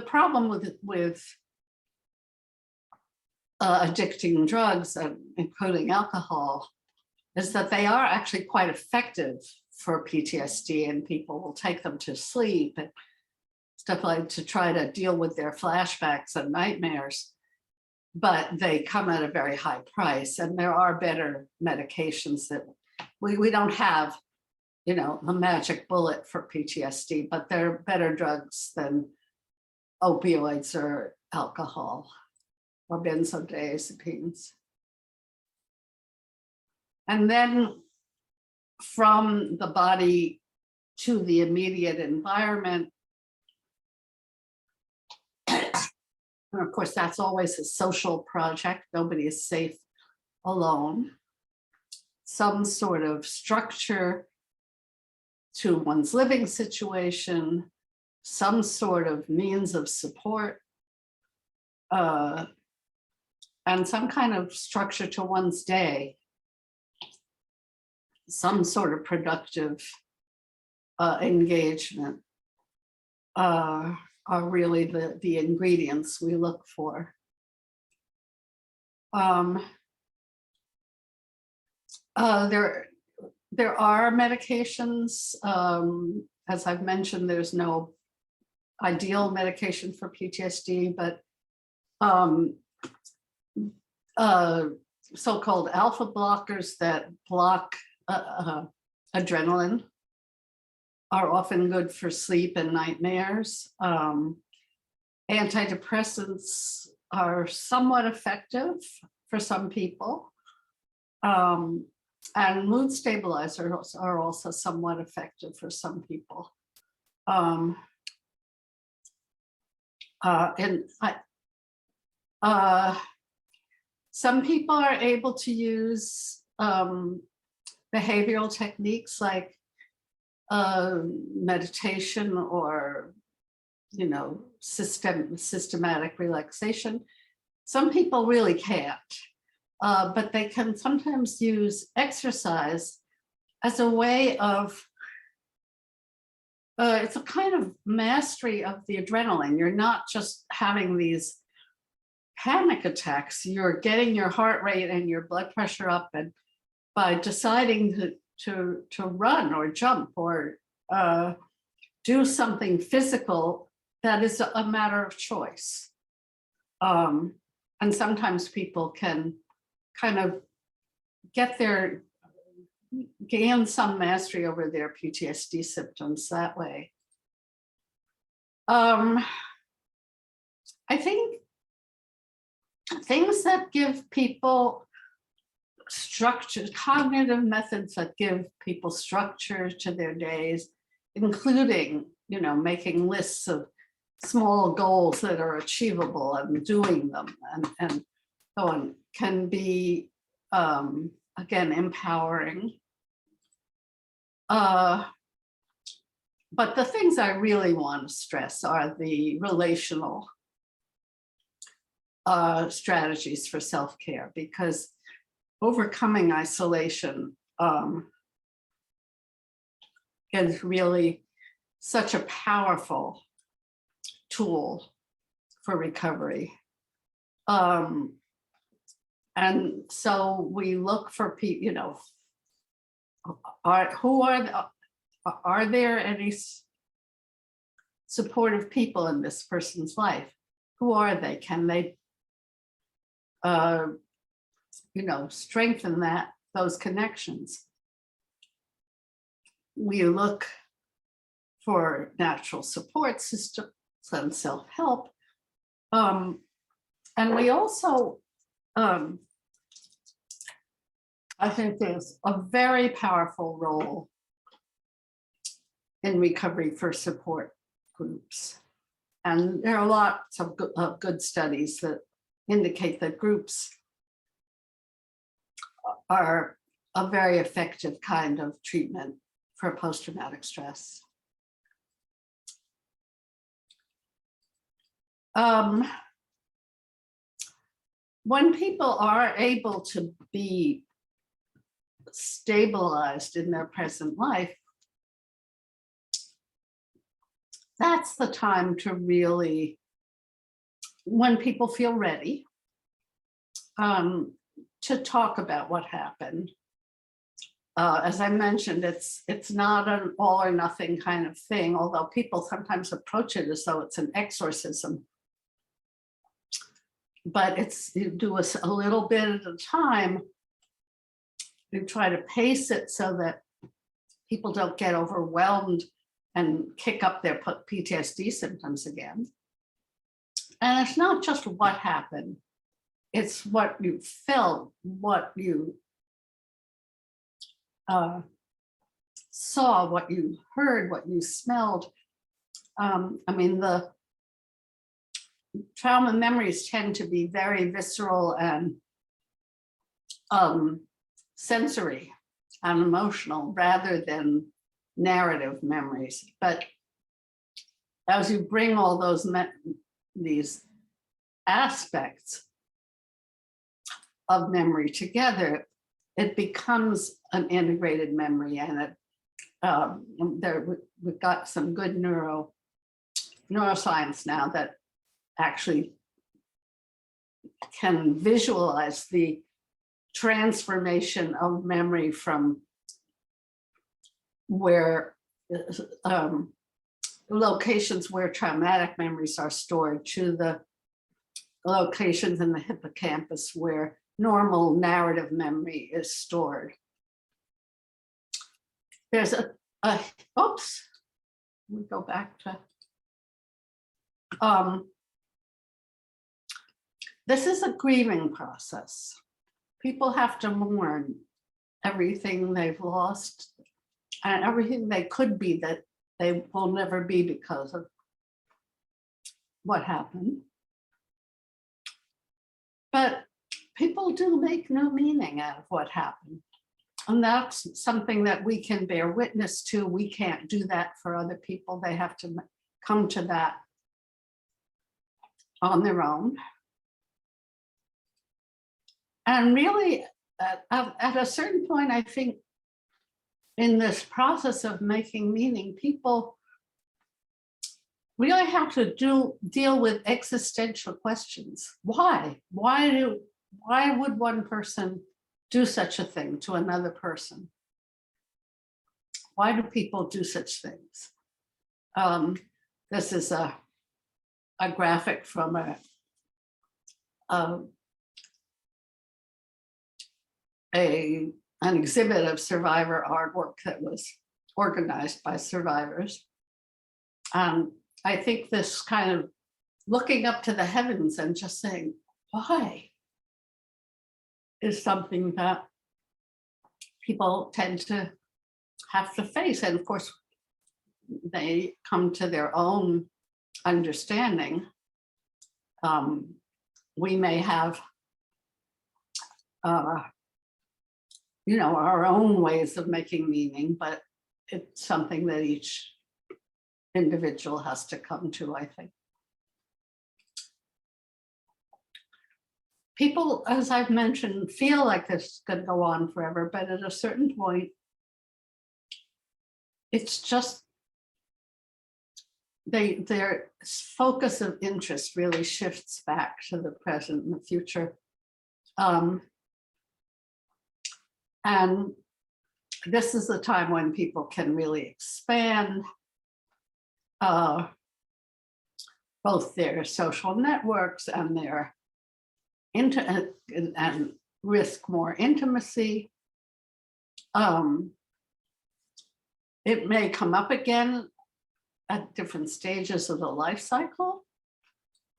S5: problem with addicting drugs, including alcohol, is that they are actually quite effective for PTSD, and people will take them to sleep and stuff like to try to deal with their flashbacks and nightmares, but they come at a very high price. And there are better medications that we don't have, you know, a magic bullet for PTSD, but there are better drugs than opioids or alcohol or benzodiazepines. And then from the body to the immediate environment, and of course, that's always a social project. Nobody is safe alone. Some sort of structure to one's living situation, some sort of means of support, and some kind of structure to one's day, some sort of productive engagement are really the ingredients we look for. There are medications. As I've mentioned, there's no ideal medication for PTSD, but so-called alpha blockers that block adrenaline are often good for sleep and nightmares. Antidepressants are somewhat effective for some people. And mood stabilizers are also somewhat effective for some people. Some people are able to use behavioral techniques like meditation or, you know, systematic relaxation. Some people really can't. But they can sometimes use exercise as a way of, it's a kind of mastery of the adrenaline. You're not just having these panic attacks, you're getting your heart rate and your blood pressure up, and by deciding to run or jump or do something physical, that is a matter of choice. And sometimes people can kind of gain some mastery over their PTSD symptoms that way. I think things that give people structure, cognitive methods that give people structure to their days, including, making lists of small goals that are achievable and doing them and so on, can be, again, empowering. But the things I really want to stress are the relational strategies for self-care, because overcoming isolation is really such a powerful tool for recovery. And so we look for people, are there any supportive people in this person's life? Who are they? Can they, strengthen those connections? We look for natural support systems and self-help. And we also, I think there's a very powerful role in recovery for support groups. And there are lots of good studies that indicate that groups are a very effective kind of treatment for post-traumatic stress. When people are able to be stabilized in their present life, that's the time to really, when people feel ready, to talk about what happened. As I mentioned, it's not an all or nothing kind of thing, although people sometimes approach it as though it's an exorcism. But you do a little bit at a time. You try to pace it so that people don't get overwhelmed and kick up their PTSD symptoms again. And it's not just what happened, it's what you felt, what you saw, what you heard, what you smelled. The trauma memories tend to be very visceral and sensory and emotional rather than narrative memories. But as you bring all these aspects of memory together, it becomes an integrated memory. And we've got some good neuroscience now that actually can visualize the transformation of memory from where locations where traumatic memories are stored to the locations in the hippocampus where normal narrative memory is stored. There's oops, we go back to, this is a grieving process. People have to mourn everything they've lost and everything they could be that they will never be because of what happened. But people do make new meaning out of what happened. And that's something that we can bear witness to. We can't do that for other people. They have to come to that on their own. And really, at a certain point, I think in this process of making meaning, people really have to deal with existential questions. Why? Why would one person do such a thing to another person? Why do people do such things? This is a graphic from an exhibit of survivor artwork that was organized by survivors. I think this kind of looking up to the heavens and just saying, why, is something that people tend to have to face. And of course, they come to their own understanding. We may have, our own ways of making meaning, but it's something that each individual has to come to, I think. People, as I've mentioned, feel like this is going to go on forever, but at a certain point, it's just their focus of interest really shifts back to the present and the future. And this is the time when people can really expand both their social networks and their and risk more intimacy. It may come up again at different stages of the life cycle.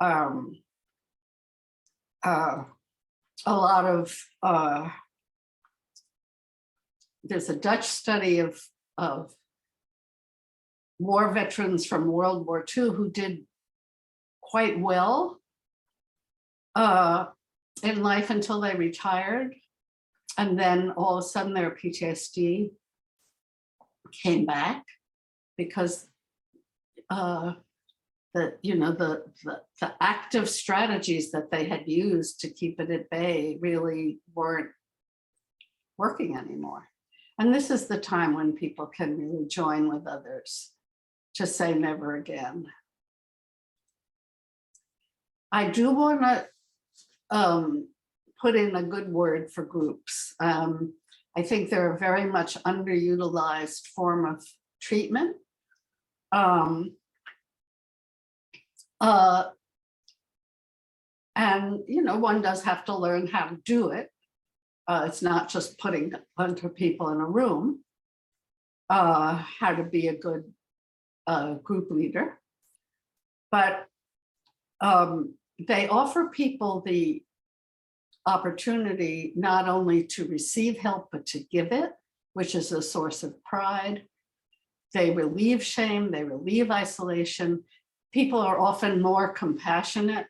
S5: A lot of, there's a Dutch study of war veterans from World War II who did quite well in life until they retired. And then all of a sudden their PTSD came back because the active strategies that they had used to keep it at bay really weren't working anymore. And this is the time when people can really join with others to say never again. I do want to put in a good word for groups. I think they're a very much underutilized form of treatment. And one does have to learn how to do it. It's not just putting a bunch of people in a room, how to be a good group leader. But they offer people the opportunity not only to receive help, but to give it, which is a source of pride. They relieve shame, they relieve isolation. People are often more compassionate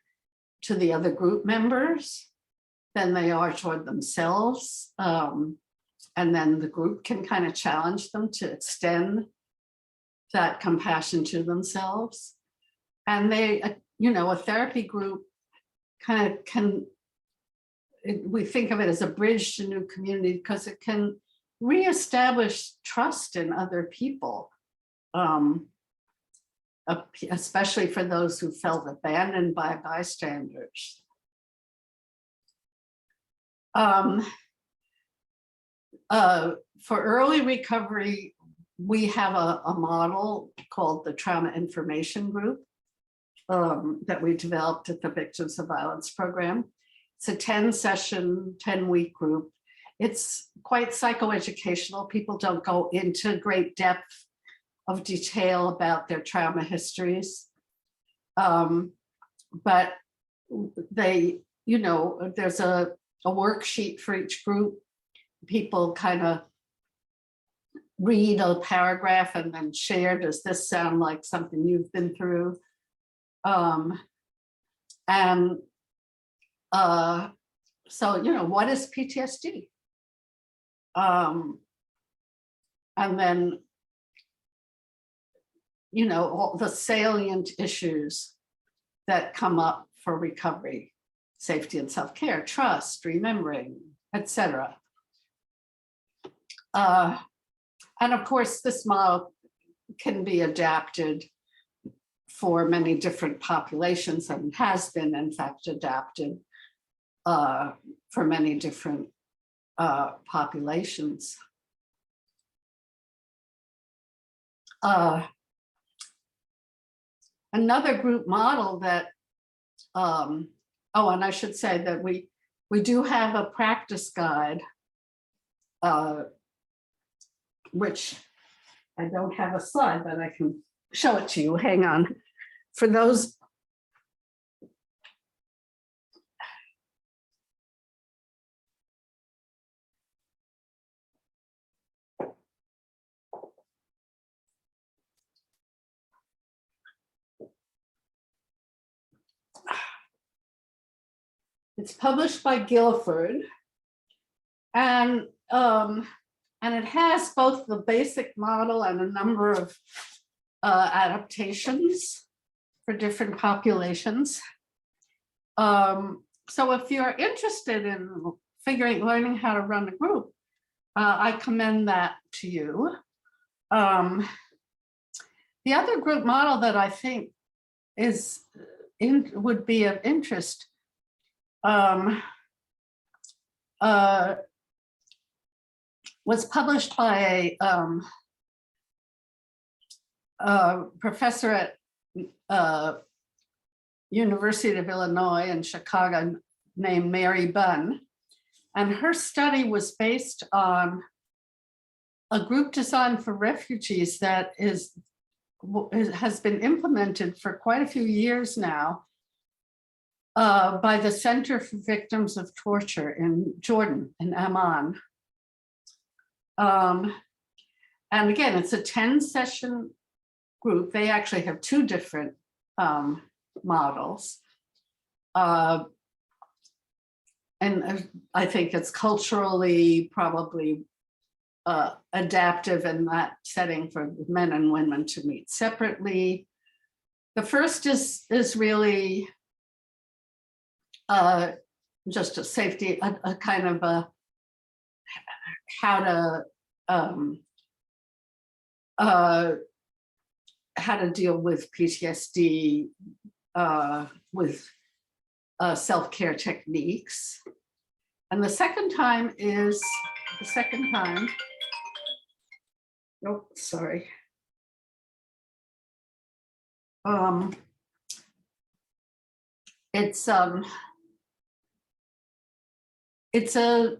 S5: to the other group members than they are toward themselves. And then the group can kind of challenge them to extend that compassion to themselves. And they, a therapy group kind of we think of it as a bridge to new community because it can reestablish trust in other people, especially for those who felt abandoned by bystanders. For early recovery, we have a model called the Trauma Information Group that we developed at the Victims of Violence program. It's a 10-session, 10-week group. It's quite psychoeducational. People don't go into great depth of detail about their trauma histories. But they, there's a worksheet for each group. People kind of read a paragraph and then share, does this sound like something you've been through? So, what is PTSD? And then, all the salient issues that come up for recovery, safety and self-care, trust, remembering, etc. And of course, this model can be adapted for many different populations and has been, in fact, adapted for many different populations. Another group model that Oh, and I should say that we do have a practice guide, which I don't have a slide, but I can show it to you. Hang on. For those. It's published by Guilford, and it has both the basic model and a number of adaptations for different populations. So if you're interested in learning how to run a group, I commend that to you. The other group model that I think would be of interest was published by a professor at University of Illinois in Chicago named Mary Bunn. And her study was based on a group design for refugees that has been implemented for quite a few years now by the Center for Victims of Torture in Jordan, in Amman. And again, it's a 10-session group. They actually have two different models. And I think it's culturally probably adaptive in that setting for men and women to meet separately. The first is really just a safety, a kind of a how to deal with PTSD with self-care techniques. And the second time is sorry. It's a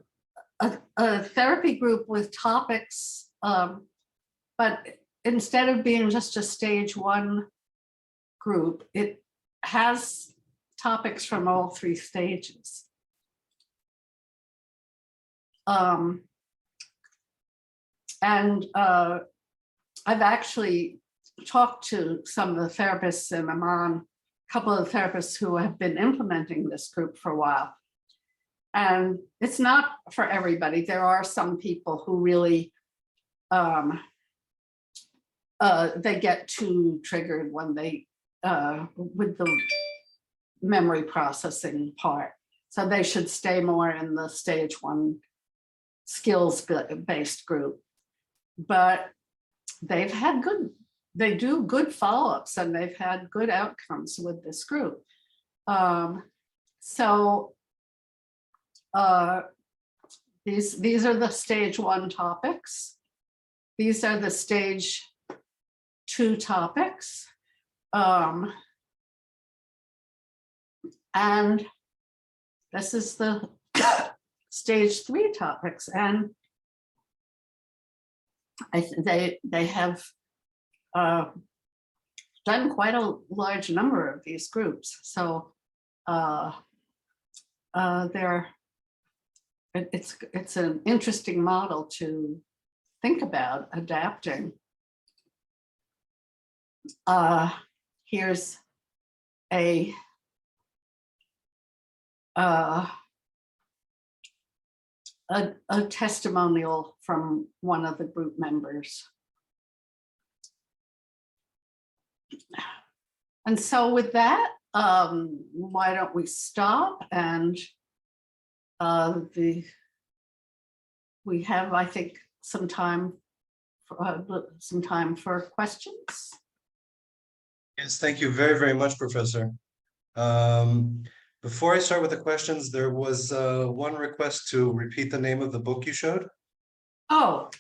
S5: therapy group with topics, but instead of being just a stage 1 group, it has topics from all 3 stages. I've actually talked to some of the therapists in Amman, a couple of therapists who have been implementing this group for a while. And it's not for everybody. There are some people who really, they get too triggered when they, with the memory processing part. So they should stay more in the stage 1 skills-based group. But they do good follow-ups, and they've had good outcomes with this group. These are the stage 1 topics. These are the stage 2 topics. And this is the stage 3 topics. And they have done quite a large number of these groups. So it's an interesting model to think about adapting. Here's a testimonial from one of the group members. And so with that, why don't we stop? And we have, I think, some time for questions.
S1: Yes, thank you very, very much, Professor. Before I start with the questions, there was one request to repeat the name of the book you showed.
S5: Oh,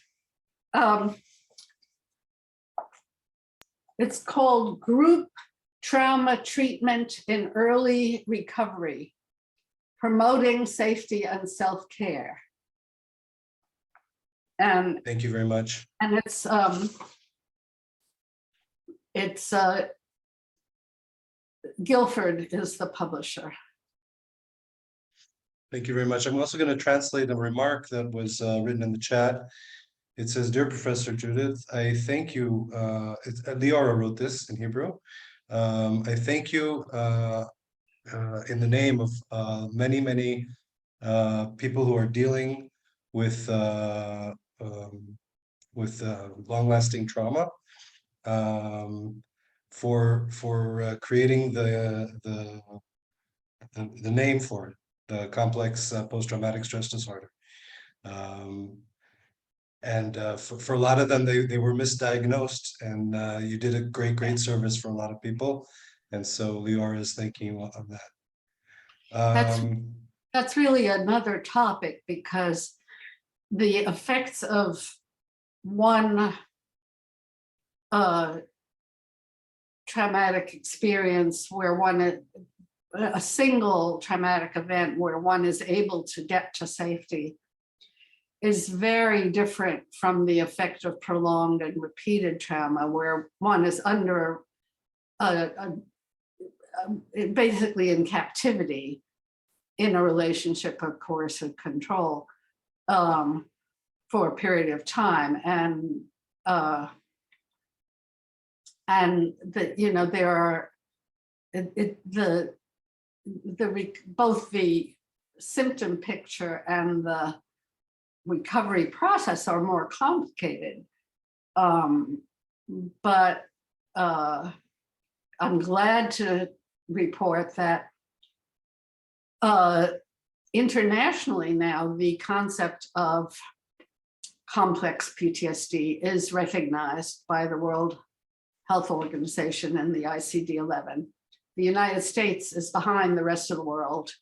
S5: it's called Group Trauma Treatment in Early Recovery, promoting safety and self-care. And
S1: Thank you very much.
S5: And it's Guilford is the publisher.
S1: Thank you very much. I'm also going to translate a remark that was written in the chat. It says, "Dear Professor Judith, I thank you." Leora wrote this in Hebrew. I thank you in the name of many, many people who are dealing with long-lasting trauma, for creating the name for it, the complex post-traumatic stress disorder. For a lot of them, they were misdiagnosed, and you did a great service for a lot of people. And so Leora is thanking you on that.
S5: That's really another topic, because the effects of one traumatic experience, where a single traumatic event where one is able to get to safety, is very different from the effect of prolonged and repeated trauma, where one is under basically in captivity in a relationship of coercive control for a period of time. And there are both the symptom picture and the recovery process are more complicated. But I'm glad to report that internationally now, the concept of complex PTSD is recognized by the World Health Organization and the ICD-11. The United States is behind the rest of the world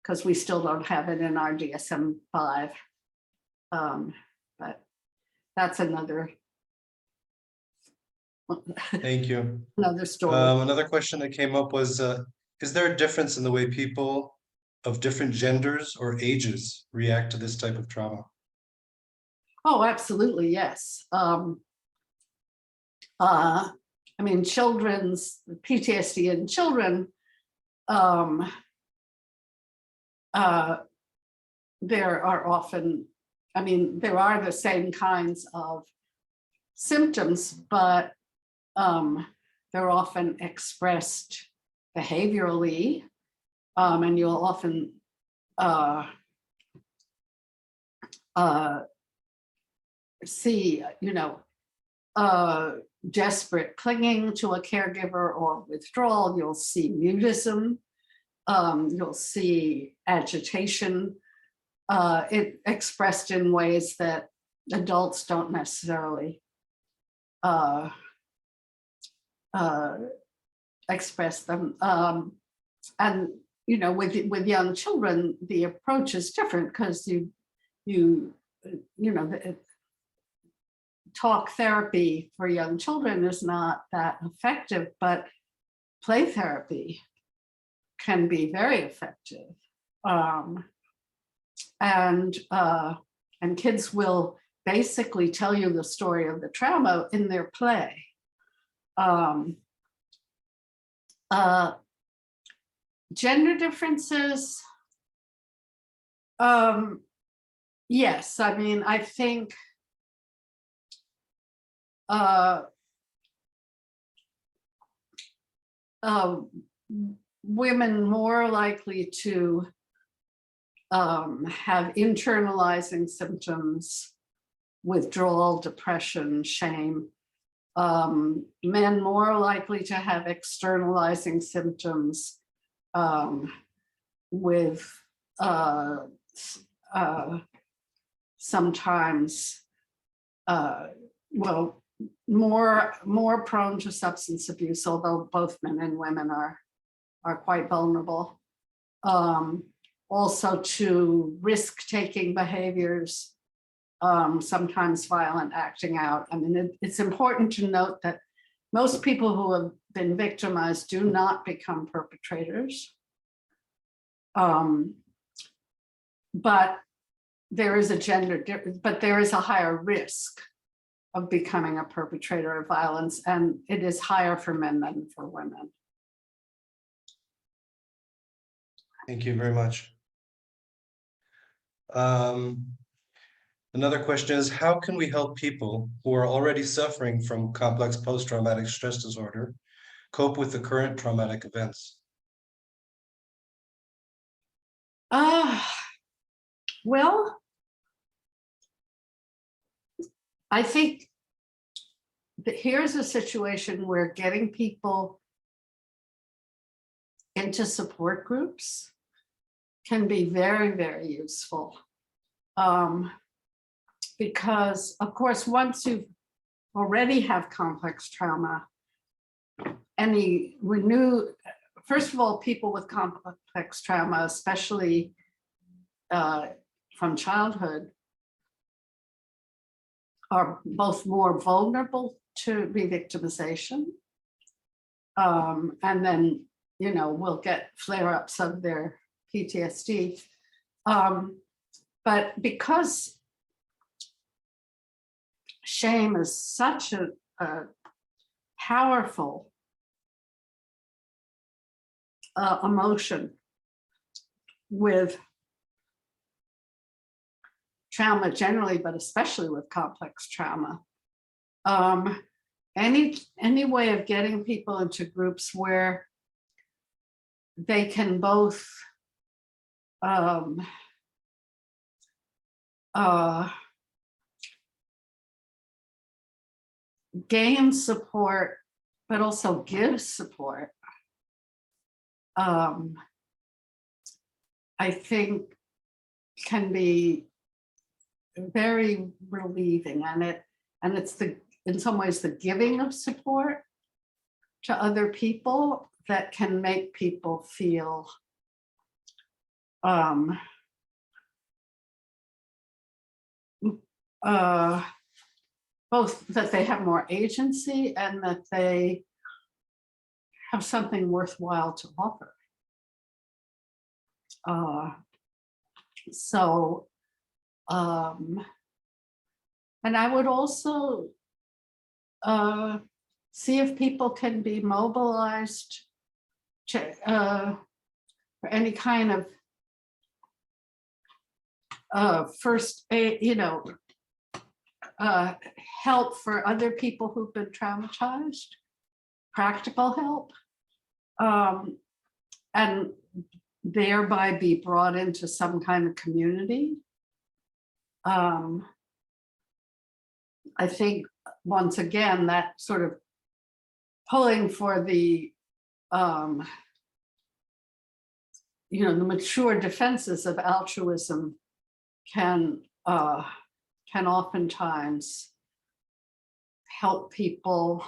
S5: because we still don't have it in our DSM-5. But that's another.
S1: Thank you.
S5: Another story.
S1: Another question that came up was, is there a difference in the way people of different genders or ages react to this type of trauma?
S5: Oh, absolutely, yes. I mean, children's PTSD in children, there are often, I mean, there are the same kinds of symptoms, but they're often expressed behaviorally, and you'll often see, desperate clinging to a caregiver or withdrawal. You'll see mutism. You'll see agitation, it expressed in ways that adults don't necessarily express them. And with young children, the approach is different, because talk therapy for young children is not that effective, but play therapy can be very effective. And kids will basically tell you the story of the trauma in their play. Gender differences, yes, I mean, I think women more likely to have internalizing symptoms, withdrawal, depression, shame. Men more likely to have externalizing symptoms with sometimes, well, more prone to substance abuse, although both men and women are quite vulnerable. Also to risk-taking behaviors, sometimes violent acting out. I mean, it's important to note that most people who have been victimized do not become perpetrators. but there is a but there is a higher risk of becoming a perpetrator of violence, and it is higher for men than for women.
S1: Thank you very much. Another question is, how can we help people who are already suffering from complex post-traumatic stress disorder cope with the current traumatic events?
S5: Well, I think that here's a situation where getting people into support groups can be very, very useful. Because, of course, once you already have complex trauma, first of all, people with complex trauma, especially from childhood, are both more vulnerable to re-victimization, and then, will get flare-ups of their PTSD. But because shame is such a powerful emotion with trauma generally, but especially with complex trauma. Any way of getting people into groups where they can both gain support, but also give support, I think can be very relieving, and it's in some ways the giving of support to other people that can make people feel both that they have more agency and that they have something worthwhile to offer. And I would also see if people can be mobilized for any kind of first aid, help for other people who've been traumatized, practical help, and thereby be brought into some kind of community. I think, once again, that sort of pulling for the the mature defenses of altruism can oftentimes help people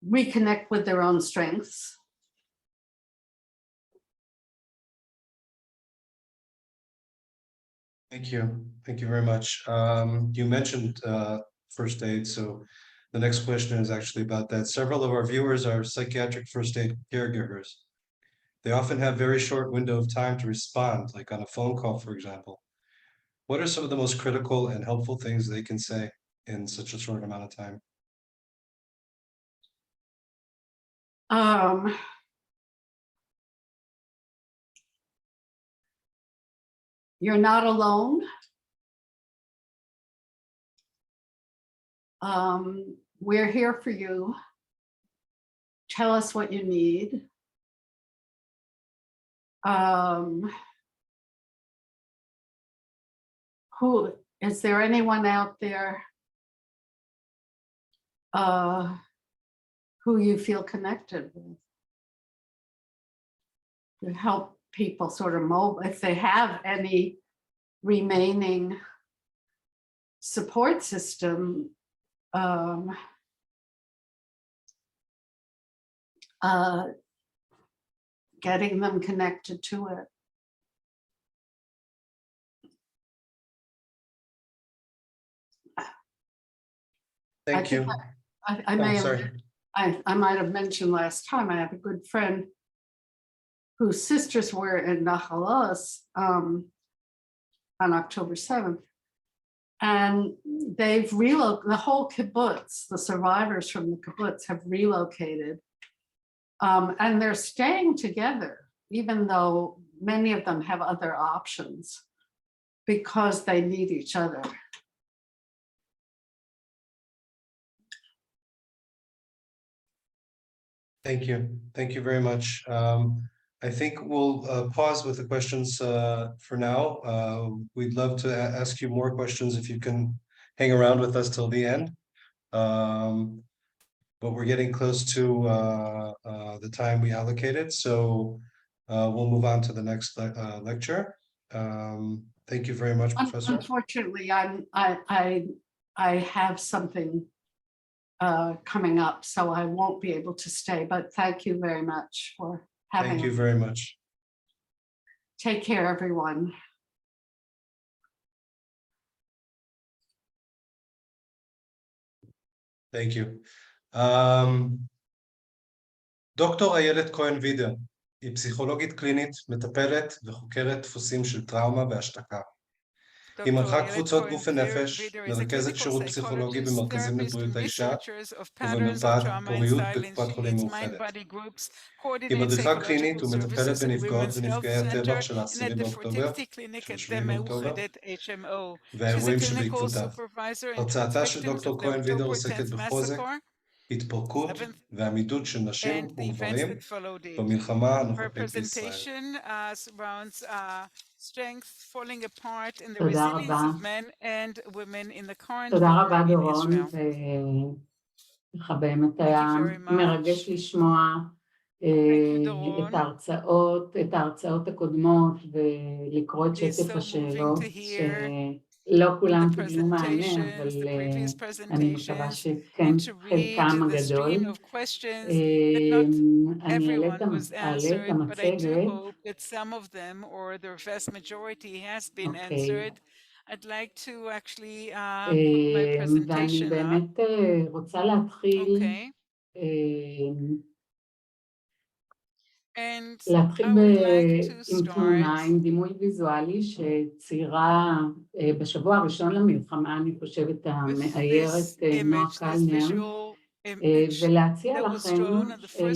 S5: reconnect with their own strengths.
S1: Thank you. Thank you very much. You mentioned first aid, so the next question is actually about that. Several of our viewers are psychiatric first aid caregivers. They often have very short window of time to respond, like on a phone call, for example. What are some of the most critical and helpful things they can say in such a short amount of time?
S5: You're not alone. We're here for you. Tell us what you need. Is there anyone out there who you feel connected with? To help people sort of move, if they have any remaining support system, getting them connected to it.
S1: Thank you.
S5: I may have,
S1: sorry.
S5: I might have mentioned last time, I have a good friend whose sisters were in Nachalos on October 7th. And they've relocated, the whole kibbutz, the survivors from the kibbutz have relocated. And they're staying together, even though many of them have other options, because they need each other.
S1: Thank you. Thank you very much. I think we'll pause with the questions for now. We'd love to ask you more questions if you can hang around with us till the end. But we're getting close to the time we allocated, so we'll move on to the next lecture. Thank you very much, Professor.
S5: Unfortunately, I have something coming up, so I won't be able to stay, but thank you very much for having me.
S1: Thank you very much.
S5: Take care, everyone.
S1: Thank you. דוקטור איילת כהן-וידר היא פסיכולוגית קלינית, מטפלת וחוקרת דפוסים של טראומה והשתקה. היא מנחה קבוצות גוף ונפש, מרכזת שירות פסיכולוגי במרכזים לבריאות האישה ובמרפאת פוריות בקופת חולים מאוחדת. היא מדריכה קלינית ומטפלת בנפגעות ונפגעי הטבח של ה-10 באוקטובר, של 7 באוקטובר, והאירועים שבעקבותיו. הרצאתה של דוקטור כהן-וידר עוסקת בחוזק, התפרקות ועמידות של נשים וגברים במלחמה הנוכחית בישראל.
S6: תודה רבה דורון, וככה באמת היה מרגש לשמוע את ההרצאות הקודמות ולקרוא את שטף השאלות שלא כולם קיבלו מענה, אבל אני מקווה שכן חלקם הגדול. אני אעלה את המצגת.
S2: I'd like to actually put my presentation
S6: ואני באמת רוצה להתחיל עם תמונה, עם דימוי ויזואלי שציירה בשבוע הראשון למלחמה, אני חושבת המאיירת נועה קלנר, ולהציע לכם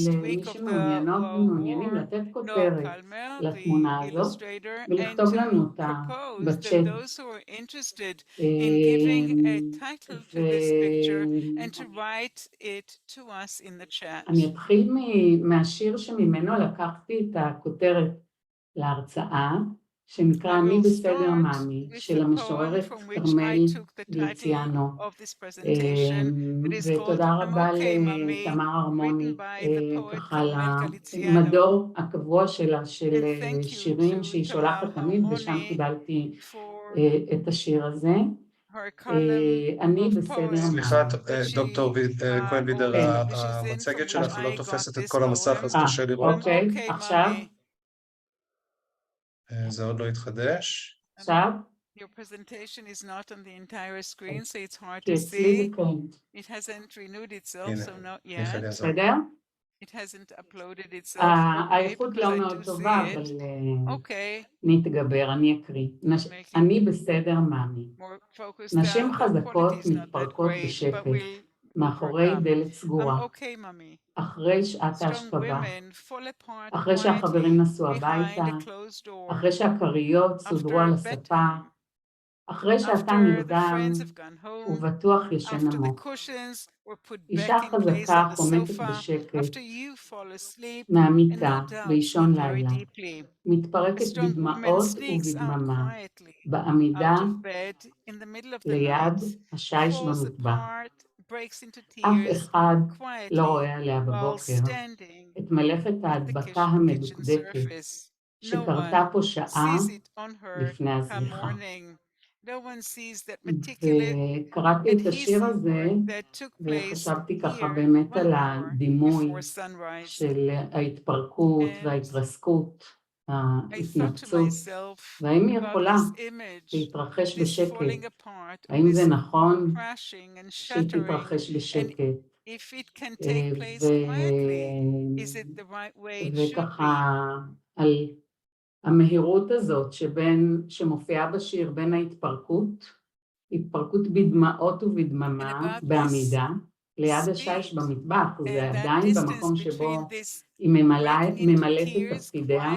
S6: למי שמעוניינות ומעוניינים לתת כותרת לתמונה הזו ולכתוב לנו אותה בצ'אט. אני אתחיל מהשיר שממנו לקחתי את הכותרת להרצאה, שנקרא "אני בסדר מאמי", של המשוררת כרמל גלציאנו. ותודה רבה לתמר הרמוני, ככה למדור הקבוע שלה של שירים שהיא שולחת תמיד, ושם קיבלתי את השיר הזה. אני בסדר מאמי.
S1: סליחה, דוקטור כהן-וידר, המצגת שלך לא תופסת את כל המסך, אז קשה לראות.
S6: אוקיי, עכשיו?
S1: זה עוד לא התחדש.
S6: עכשיו?
S2: Your presentation is not on the entire screen, so it's hard to see. It hasn't renewed itself, so not yet.
S6: בסדר?
S2: It hasn't uploaded itself.
S6: האיכות לא מאוד טובה, אבל נתגבר, אני אקריא. אני בסדר מאמי. נשים חזקות מתפרקות בשקט, מאחורי דלת סגורה, אחרי שעת ההשכבה, אחרי שהחברים נסעו הביתה, אחרי שהכריות סודרו על הספה, אחרי שאתה נרדם ובטוח ישן עמוק. אישה חזקה חומקת בשקט מהמיטה באישון לילה, מתפרקת בדמעות ובדממה, בעמידה ליד השיש במטבח. אף אחד לא רואה עליה בבוקר את מלאכת ההדבקה המדוקדקת שקרתה פה שעה לפני הזריחה. וקראתי את השיר הזה וחשבתי ככה באמת על הדימוי של ההתפרקות וההתרסקות, ההתנפצות, והאם היא יכולה להתרחש בשקט, האם זה נכון שהיא תתרחש בשקט.
S2: if it can take place quietly, is it the right way it should
S6: וככה על המהירות הזאת שמופיעה בשיר בין התפרקות בדמעות ובדממה בעמידה, ליד השיש במטבח, זה עדיין במקום שבו היא ממלאת את תפקידיה,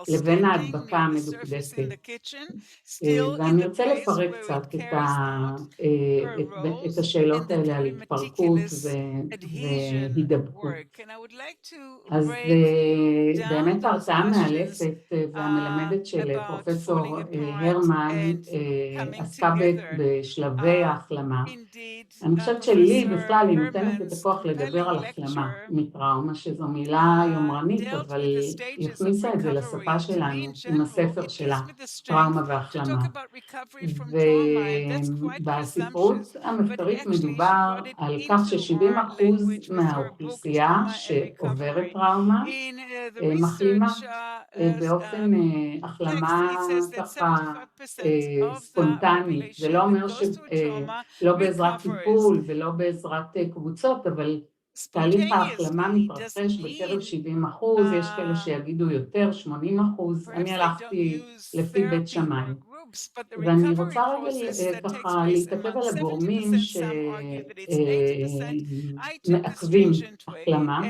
S6: לבין ההדבקה המדוקדקת. ואני רוצה לפרק קצת את השאלות האלה על התפרקות והידבקות. אז באמת ההרצאה המאלפת והמלמדת של פרופסור הרמן עסקה בשלבי ההחלמה. אני חושבת שלי בכלל היא נותנת את הכוח לדבר על החלמה מטראומה, שזו מילה יומרנית, אבל היא הכניסה את זה לשפה שלנו עם הספר שלה, טראומה והחלמה. ובספרות המחקרית מדובר על כך ש70% מהאוכלוסייה שעוברת טראומה מחלימה באופן החלמה ככה ספונטנית. זה לא אומר שלא בעזרת טיפול ולא בעזרת קבוצות, אבל תהליך ההחלמה מתרחש בקרב 70%, יש כאלה שיגידו יותר, 80%, אני הלכתי לפי בית שמאי. ואני רוצה ככה להתעכב על הגורמים שמעכבים החלמה.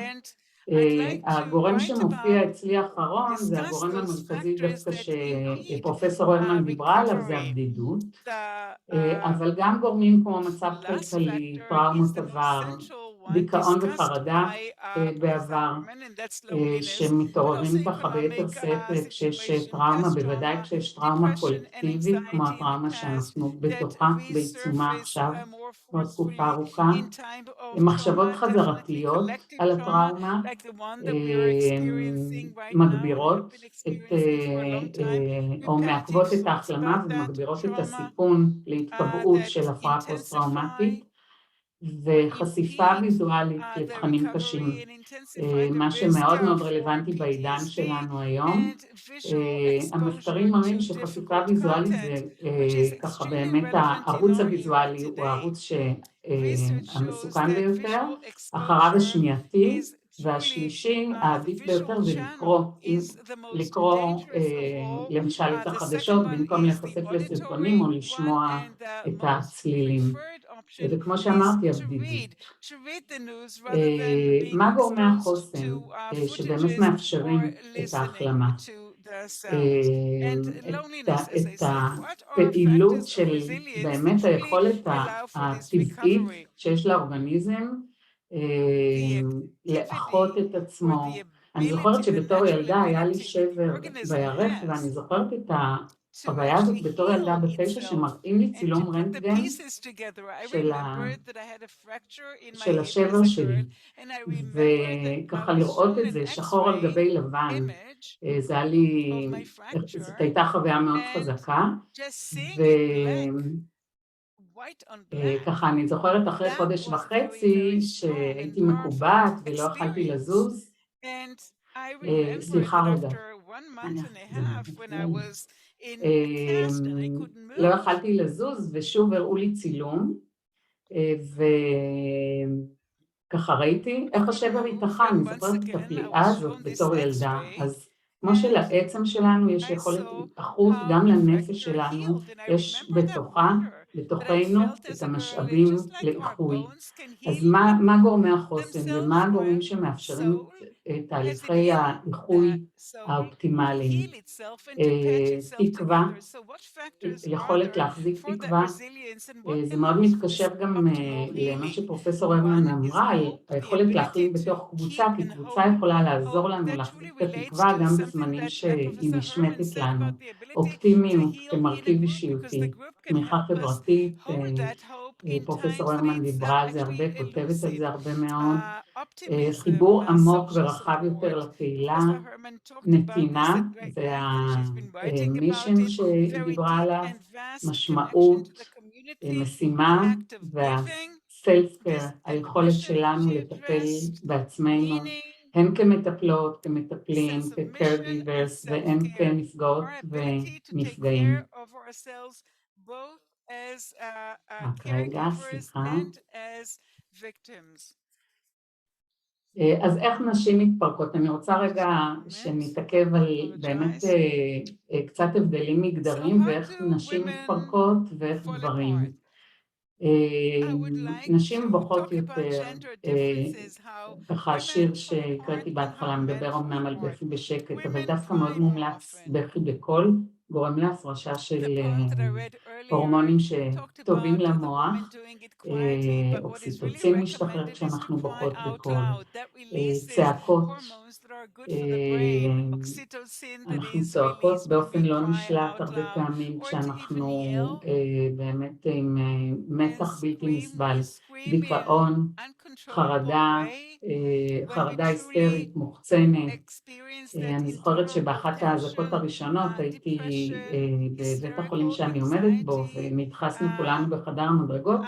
S6: הגורם שמופיע אצלי האחרון זה הגורם המרכזי דווקא שפרופסור הרמן דיברה עליו, זה הבדידות, אבל גם גורמים כמו מצב כלכלי, טראומות עבר, דיכאון וחרדה בעבר, שמתעוררים ככה ביתר שאת כשיש טראומה, בוודאי כשיש טראומה קולקטיבית, כמו הטראומה שאנחנו בתוכה, בעיצומה עכשיו, כבר תקופה ארוכה, מחשבות חזרתיות על הטראומה, מגבירות או מעכבות את ההחלמה ומגבירות את הסיכון להתקבעות של הפרעה פוסט-טראומטית, וחשיפה ויזואלית לתכנים קשים, מה שמאוד מאוד רלוונטי בעידן שלנו היום. המחקרים מראים שחשיפה ויזואלית זה ככה באמת הערוץ הוויזואלי הוא הערוץ המסוכן ביותר, אחריו השמיעתי, והשלישי העדיף ביותר זה לקרוא למשל את החדשות במקום להיחשף לסרטונים או לשמוע את הצלילים. וכמו שאמרתי, הבדידות. מה גורמי החוסן שבאמת מאפשרים את ההחלמה? את הפעילות של באמת היכולת הטבעית שיש לאורגניזם לאחות את עצמו. אני זוכרת שבתור ילדה היה לי שבר בירך, ואני זוכרת את החוויה הזאת בתור ילדה ב9 שמראים לי צילום רנטגן של השבר שלי, וככה לראות את זה שחור על גבי לבן, זה היה לי, זאת הייתה חוויה מאוד חזקה, וככה אני זוכרת אחרי חודש וחצי שהייתי מקובעת ולא יכלתי לזוז, סליחה רגע, לא יכלתי לזוז ושוב הראו לי צילום, וככה ראיתי איך השבר ייתכן, אני זוכרת את הפליאה הזאת בתור ילדה, אז כמו שלעצם שלנו יש יכולת התאחות, גם לנפש שלנו יש בתוכנו את המשאבים לאיחוי. אז מה גורמי החוסן ומה הגורמים שמאפשרים את תהליכי האיחוי האופטימליים? תקווה, יכולת להחזיק תקווה, זה מאוד מתקשר גם למה שפרופסור הרמן אמרה, היכולת להחליט בתוך קבוצה, כי קבוצה יכולה לעזור לנו להחזיק את התקווה גם בזמנים שהיא נשמטת לנו. אופטימיות כמרכיב אישיותי, תמיכה חברתית, פרופסור הרמן דיברה על זה הרבה, כותבת על זה הרבה מאוד, חיבור עמוק ורחב יותר לקהילה, נתינה, זה המישן שהיא דיברה עליו, משמעות, משימה, והסלף-קר, היכולת שלנו לטפל בעצמנו, הן כמטפלות, כמטפלים, כ-caregivers, והן כנפגעות ונפגעים. רק רגע, סליחה. אז איך נשים מתפרקות? אני רוצה רגע שנתעכב על באמת קצת הבדלים מגדריים ואיך נשים מתפרקות ואיך גברים. נשים בוכות יותר, ככה שיר שהקראתי בהתחלה מדבר אמנם על בכי בשקט, אבל דווקא מאוד מומלץ בכי בקול, גורם להפרשה של הורמונים שטובים למוח, אוקסיטוצין משתחרר כשאנחנו בוכות בקול, צעקות, אנחנו צועקות באופן לא נשלט הרבה פעמים כשאנחנו באמת עם מתח בלתי נסבל, דיכאון, חרדה, חרדה היסטרית, מוחצנת. אני זוכרת שבאחת האזעקות הראשונות הייתי בבית החולים שאני עומדת בו ונדחסנו כולנו בחדר המדרגות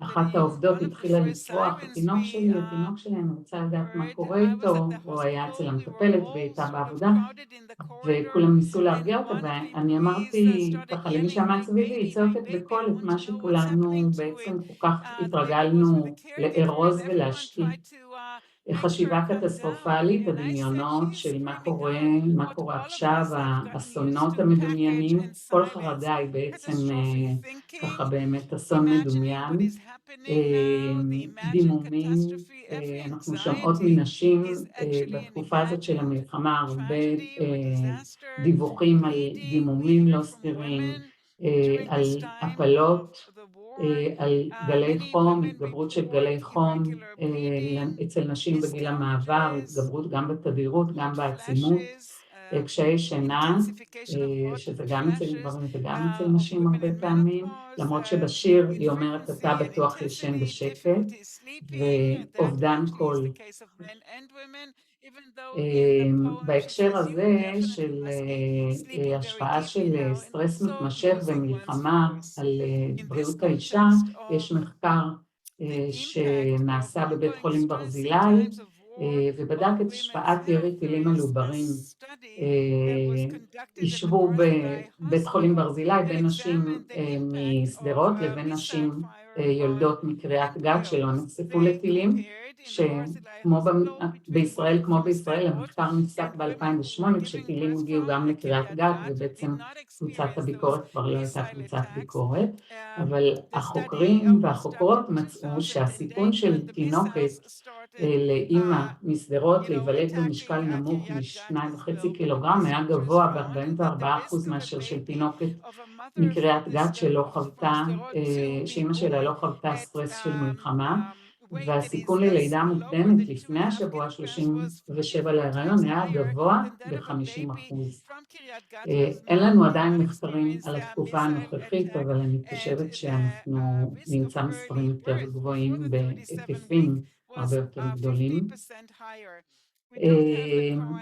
S6: ואחת העובדות התחילה לצרוח, התינוק שלי, אני רוצה לדעת מה קורה איתו, הוא היה אצל המטפלת והייתה בעבודה וכולם ניסו להרגיע אותה ואני אמרתי ככה למי שעמד סביבי, היא צועקת בקול את מה שכולנו בעצם כל כך התרגלנו לארוז ולהשתית. חשיבה קטסטרופלית, הדמיונות של מה קורה עכשיו, האסונות המדומיינים, כל חרדה היא בעצם ככה באמת אסון מדומיין, דימומים, אנחנו שומעות מנשים בתקופה הזאת של המלחמה הרבה דיווחים על דימומים לא סבירים, על הפלות, על גלי חום, התגברות של גלי חום אצל נשים בגיל המעבר, התגברות גם בתדירות, גם בעצימות, קשיי שינה, שזה גם אצל גברים וגם אצל נשים הרבה פעמים, למרות שבשיר היא אומרת אתה בטוח ישן בשקט, ואובדן קול. בהקשר הזה של השפעה של סטרס מתמשך ומלחמה על בריאות האישה, יש מחקר שנעשה בבית חולים ברזילי ובדק את השפעת ירי טילים על עוברים. ישבו בבית חולים ברזילי בין נשים משדרות לבין נשים יולדות מקריית גת שלא נחשפו לטילים, שכמו בישראל, המחקר נפסק ב-2008 כשטילים הגיעו גם לקריית גת ובעצם קבוצת הביקורת כבר לא הייתה קבוצת ביקורת, אבל החוקרים והחוקרות מצאו שהסיכון של תינוקת לאמא משדרות להיוולד במשקל נמוך מ2.5 קילוגרם היה גבוה ב-44% מאשר של תינוקת מקריית גת שאמא שלה לא חוותה סטרס של מלחמה, והסיכון ללידה מוקדמת לפני השבוע 37 להיריון היה גבוה ב-50%. אין לנו עדיין מחקרים על התקופה הנוכחית, אבל אני חושבת שאנחנו נמצא מספרים יותר גבוהים בהיקפים הרבה יותר גדולים.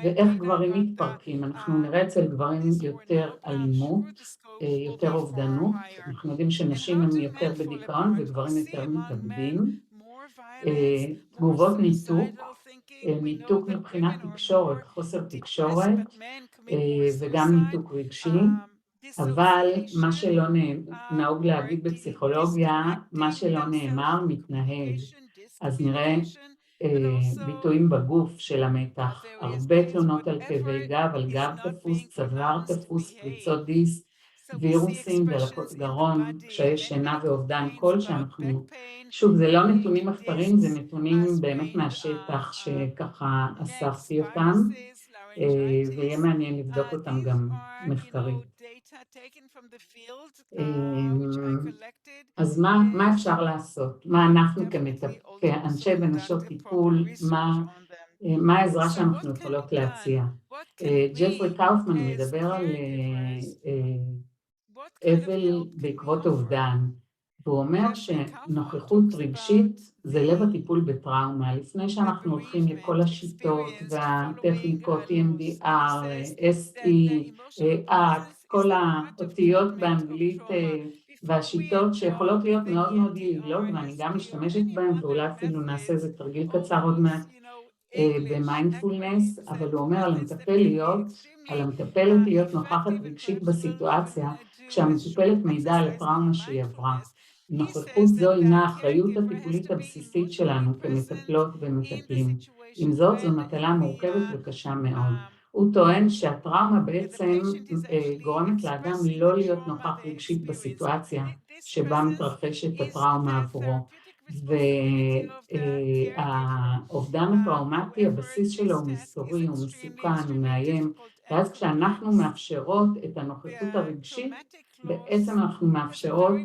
S6: ואיך גברים מתפרקים? אנחנו נראה אצל גברים יותר אלימות, יותר אובדנות, אנחנו יודעים שנשים הם יותר בדיכאון וגברים יותר מתאבדים. תגובות ניתוק מבחינת תקשורת, חוסר תקשורת וגם ניתוק רגשי, אבל מה שלא נהוג להגיד בפסיכולוגיה, מה שלא נאמר מתנהג. אז נראה ביטויים בגוף של המתח, הרבה תלונות על כאבי גב, על גב תפוס, צוואר תפוס, פריצות דיסק, וירוסים, דלקות גרון, קשיי שינה ואובדן קול שאנחנו, שוב זה לא נתונים מחקריים, זה נתונים באמת מהשטח שככה אספתי אותם, ויהיה מעניין לבדוק אותם גם מחקרית. אז מה אפשר לעשות? מה אנחנו כאנשי ונשות טיפול, מה העזרה שאנחנו יכולות להציע? ג'פרי קאופמן מדבר על אבל בעקבות אובדן, והוא אומר שנוכחות רגשית זה לב הטיפול בטראומה, לפני שאנחנו הולכים לכל השיטות והטכניקות EMDR, SE, כל האותיות באנגלית והשיטות שיכולות להיות מאוד מאוד יעילות, ואני גם משתמשת בהן, ואולי אפילו נעשה איזה תרגיל קצר עוד מעט במיינדפולנס, אבל הוא אומר על המטפלת להיות נוכחת רגשית בסיטואציה, כשהמטופלת מידע על הטראומה שהיא עברה. נוכחות זו הינה האחריות הטיפולית הבסיסית שלנו כמטפלות ומטפלים. עם זאת, זו מטלה מורכבת וקשה מאוד. הוא טוען שהטראומה בעצם גורמת לאדם לא להיות נוכח רגשית בסיטואציה שבה מתרחשת הטראומה עבורו. והאובדן הטראומטי, הבסיס שלו הוא מסתורי, הוא מסוכן, הוא מאיים, ואז כשאנחנו מאפשרות את הנוכחות הרגשית, בעצם אנחנו מאפשרות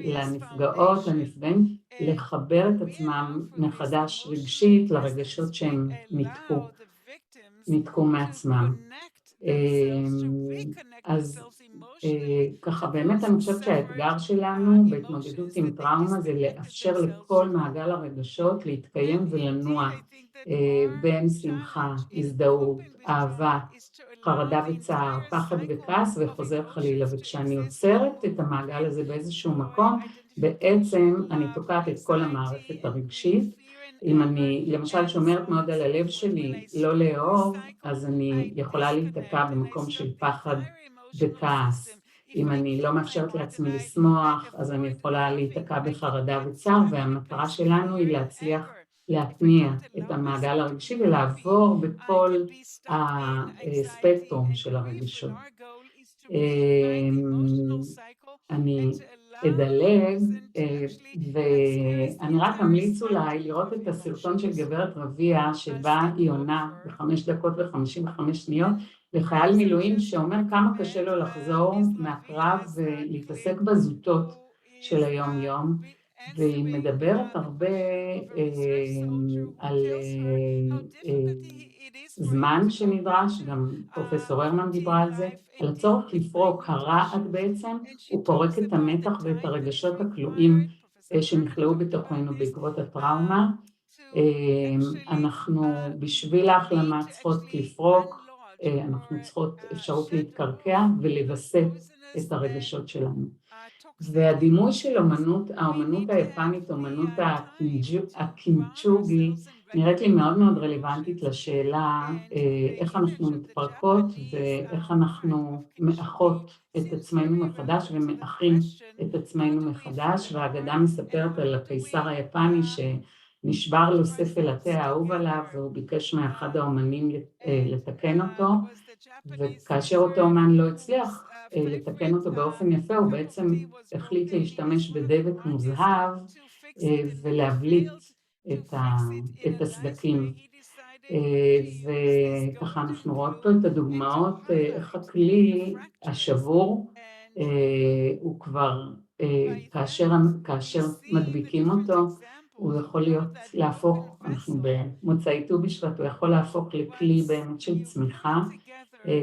S6: לנפגעות, לנפגעים, לחבר את עצמם מחדש רגשית לרגשות שהם ניתקו מעצמם. אז ככה באמת אני חושבת שהאתגר שלנו בהתמודדות עם טראומה זה לאפשר לכל מעגל הרגשות להתקיים ולנוע בין שמחה, הזדהות, אהבה, חרדה וצער, פחד וכעס וחוזר חלילה. וכשאני עוצרת את המעגל הזה באיזשהו מקום, בעצם אני תוקעת את כל המערכת הרגשית. אם אני למשל שומרת מאוד על הלב שלי לא לאהוב, אז אני יכולה להיתקע במקום של פחד וכעס. אם אני לא מאפשרת לעצמי לשמוח, אז אני יכולה להיתקע בחרדה וצער, והמטרה שלנו היא להצליח להתניע את המעגל הרגשי ולעבור בכל הספקטרום של הרגשות. אני אדלג, ואני רק אמליץ אולי לראות את הסרטון של גברת רביע, שבה היא עונה ב5 דקות ו55 שניות, לחייל מילואים שאומר כמה קשה לו לחזור מהקרב ולהתעסק בזוטות של היום יום, והיא מדברת הרבה על זמן שנדרש, גם פרופסור הרמן דיברה על זה, על הצורך לפרוק. הרעד בעצם הוא פורק את המתח ואת הרגשות הכלואים שנכלאו בתוכנו בעקבות הטראומה. אנחנו בשביל ההחלמה צריכות לפרוק, אנחנו צריכות אפשרות להתקרקע ולווסת את הרגשות שלנו. והדימוי של האומנות היפנית, אומנות הקימצ'וגי, נראית לי מאוד מאוד רלוונטית לשאלה איך אנחנו מתפרקות ואיך אנחנו מאחות את עצמנו מחדש ומאחים את עצמנו מחדש. והאגדה מספרת על הקיסר היפני שנשבר לו ספל התה האהוב עליו, והוא ביקש מאחד האומנים לתקן אותו, וכאשר אותו אומן לא הצליח לתקן אותו באופן יפה, הוא בעצם החליט להשתמש בדבק מוזהב ולהבליט את הסדקים. וככה אנחנו רואות פה את הדוגמאות, איך הכלי השבור הוא כבר, כאשר מדביקים אותו, הוא יכול להפוך, אנחנו במוצאי ט"ו בשבט, הוא יכול להפוך לכלי באמת של צמיחה,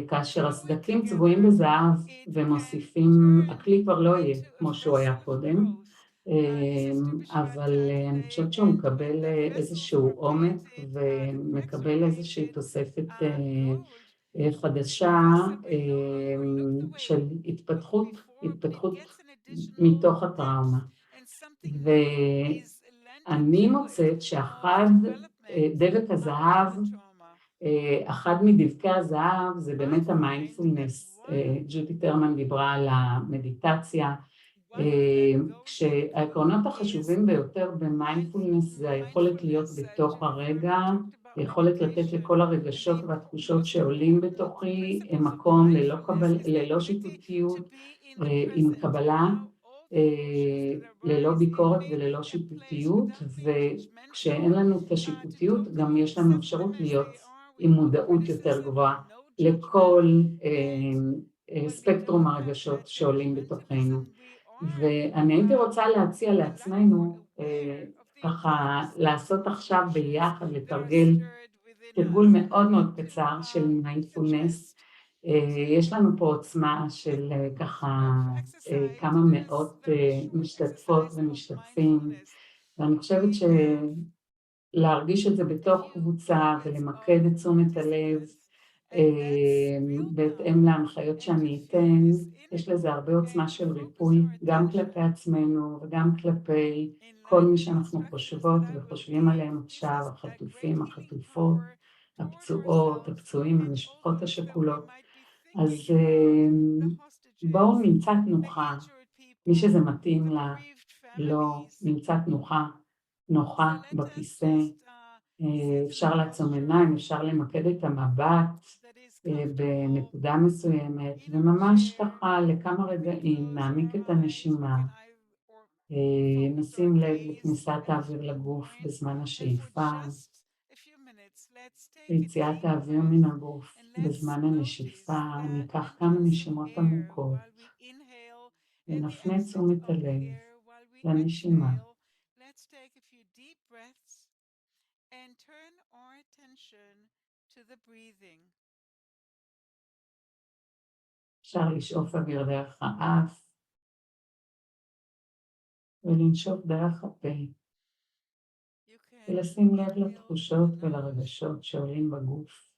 S6: כאשר הסדקים צבועים בזהב ומוסיפים, הכלי כבר לא יהיה כמו שהוא היה קודם, אבל אני חושבת שהוא מקבל איזשהו עומק ומקבל איזושהי תוספת חדשה של התפתחות מתוך הטראומה. ואני מוצאת דבק הזהב, אחד מדבקי הזהב זה באמת המיינדפולנס. ג'ודית הרמן דיברה על המדיטציה, כשהעקרונות החשובים ביותר במיינדפולנס זה היכולת להיות בתוך הרגע, היכולת לתת לכל הרגשות והתחושות שעולים בתוכי מקום ללא שיפוטיות, עם קבלה, ללא ביקורת וללא שיפוטיות, וכשאין לנו את השיפוטיות גם יש לנו אפשרות להיות עם מודעות יותר גבוהה לכל ספקטרום הרגשות שעולים בתוכנו. ואני הייתי רוצה להציע לעצמנו ככה לעשות עכשיו ביחד, תרגול מאוד מאוד קצר של מיינדפולנס. יש לנו פה עוצמה של ככה כמה מאות משתתפות ומשתתפים, ואני חושבת שלהרגיש את זה בתוך קבוצה ולמקד את תשומת הלב בהתאם להנחיות שאני אתן, יש לזה הרבה עוצמה של ריפוי, גם כלפי עצמנו וגם כלפי כל מי שאנחנו חושבות וחושבים עליהם עכשיו, החטופים, החטופות, הפצועות, הפצועים, המשפחות השכולות. אז בואו נמצא תנוחה, מי שזה מתאים לה, לא, נמצא נוחה בכיסא, אפשר לעצום עיניים, אפשר למקד את המבט בנקודה מסוימת, וממש ככה לכמה רגעים נעמיק את הנשימה, נשים לב לכניסת האוויר לגוף בזמן השאיפה, ליציאת האוויר מן הגוף בזמן הנשיפה, ניקח כמה נשימות עמוקות, ונפנה תשומת הלב לנשימה. אפשר לשאוף אוויר דרך האף, ולנשוף דרך הפה, ולשים לב לתחושות ולרגשות שעולים בגוף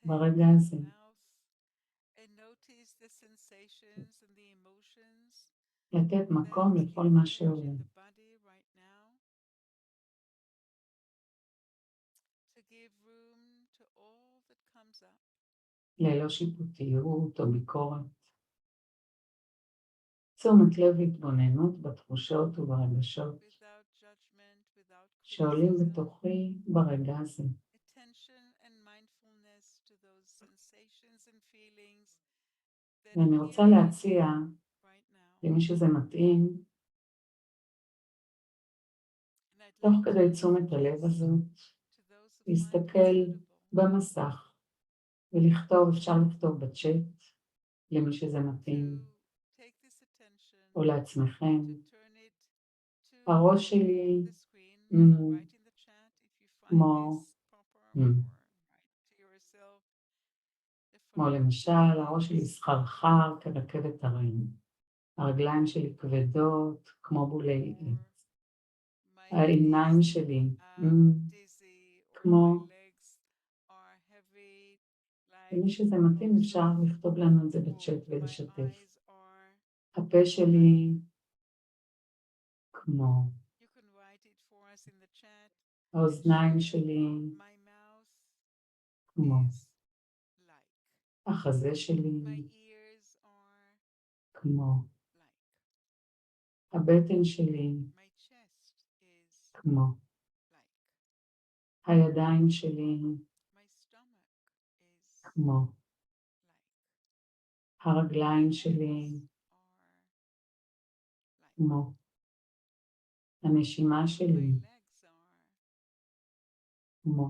S6: ברגע הזה. לתת מקום לכל מה שעולה. ללא שיפוטיות או ביקורת. תשומת לב והתבוננות בתחושות וברגשות שעולים בתוכי ברגע הזה. ואני רוצה להציע, למי שזה מתאים, תוך כדי תשומת הלב הזאת, להסתכל במסך ולכתוב, אפשר לכתוב בצ'אט, למי שזה מתאים, או לעצמכם. הראש שלי כמו למשל, הראש שלי סחרחר כרכבת הרים, הרגליים שלי כבדות כמו בולי עץ, העיניים שלי כמו, ומי שזה מתאים אפשר לכתוב לנו את זה בצ'אט ולשתף. הפה שלי כמו, האוזניים שלי כמו, החזה שלי כמו, הבטן שלי כמו, הידיים שלי כמו, הרגליים שלי כמו, הנשימה שלי כמו.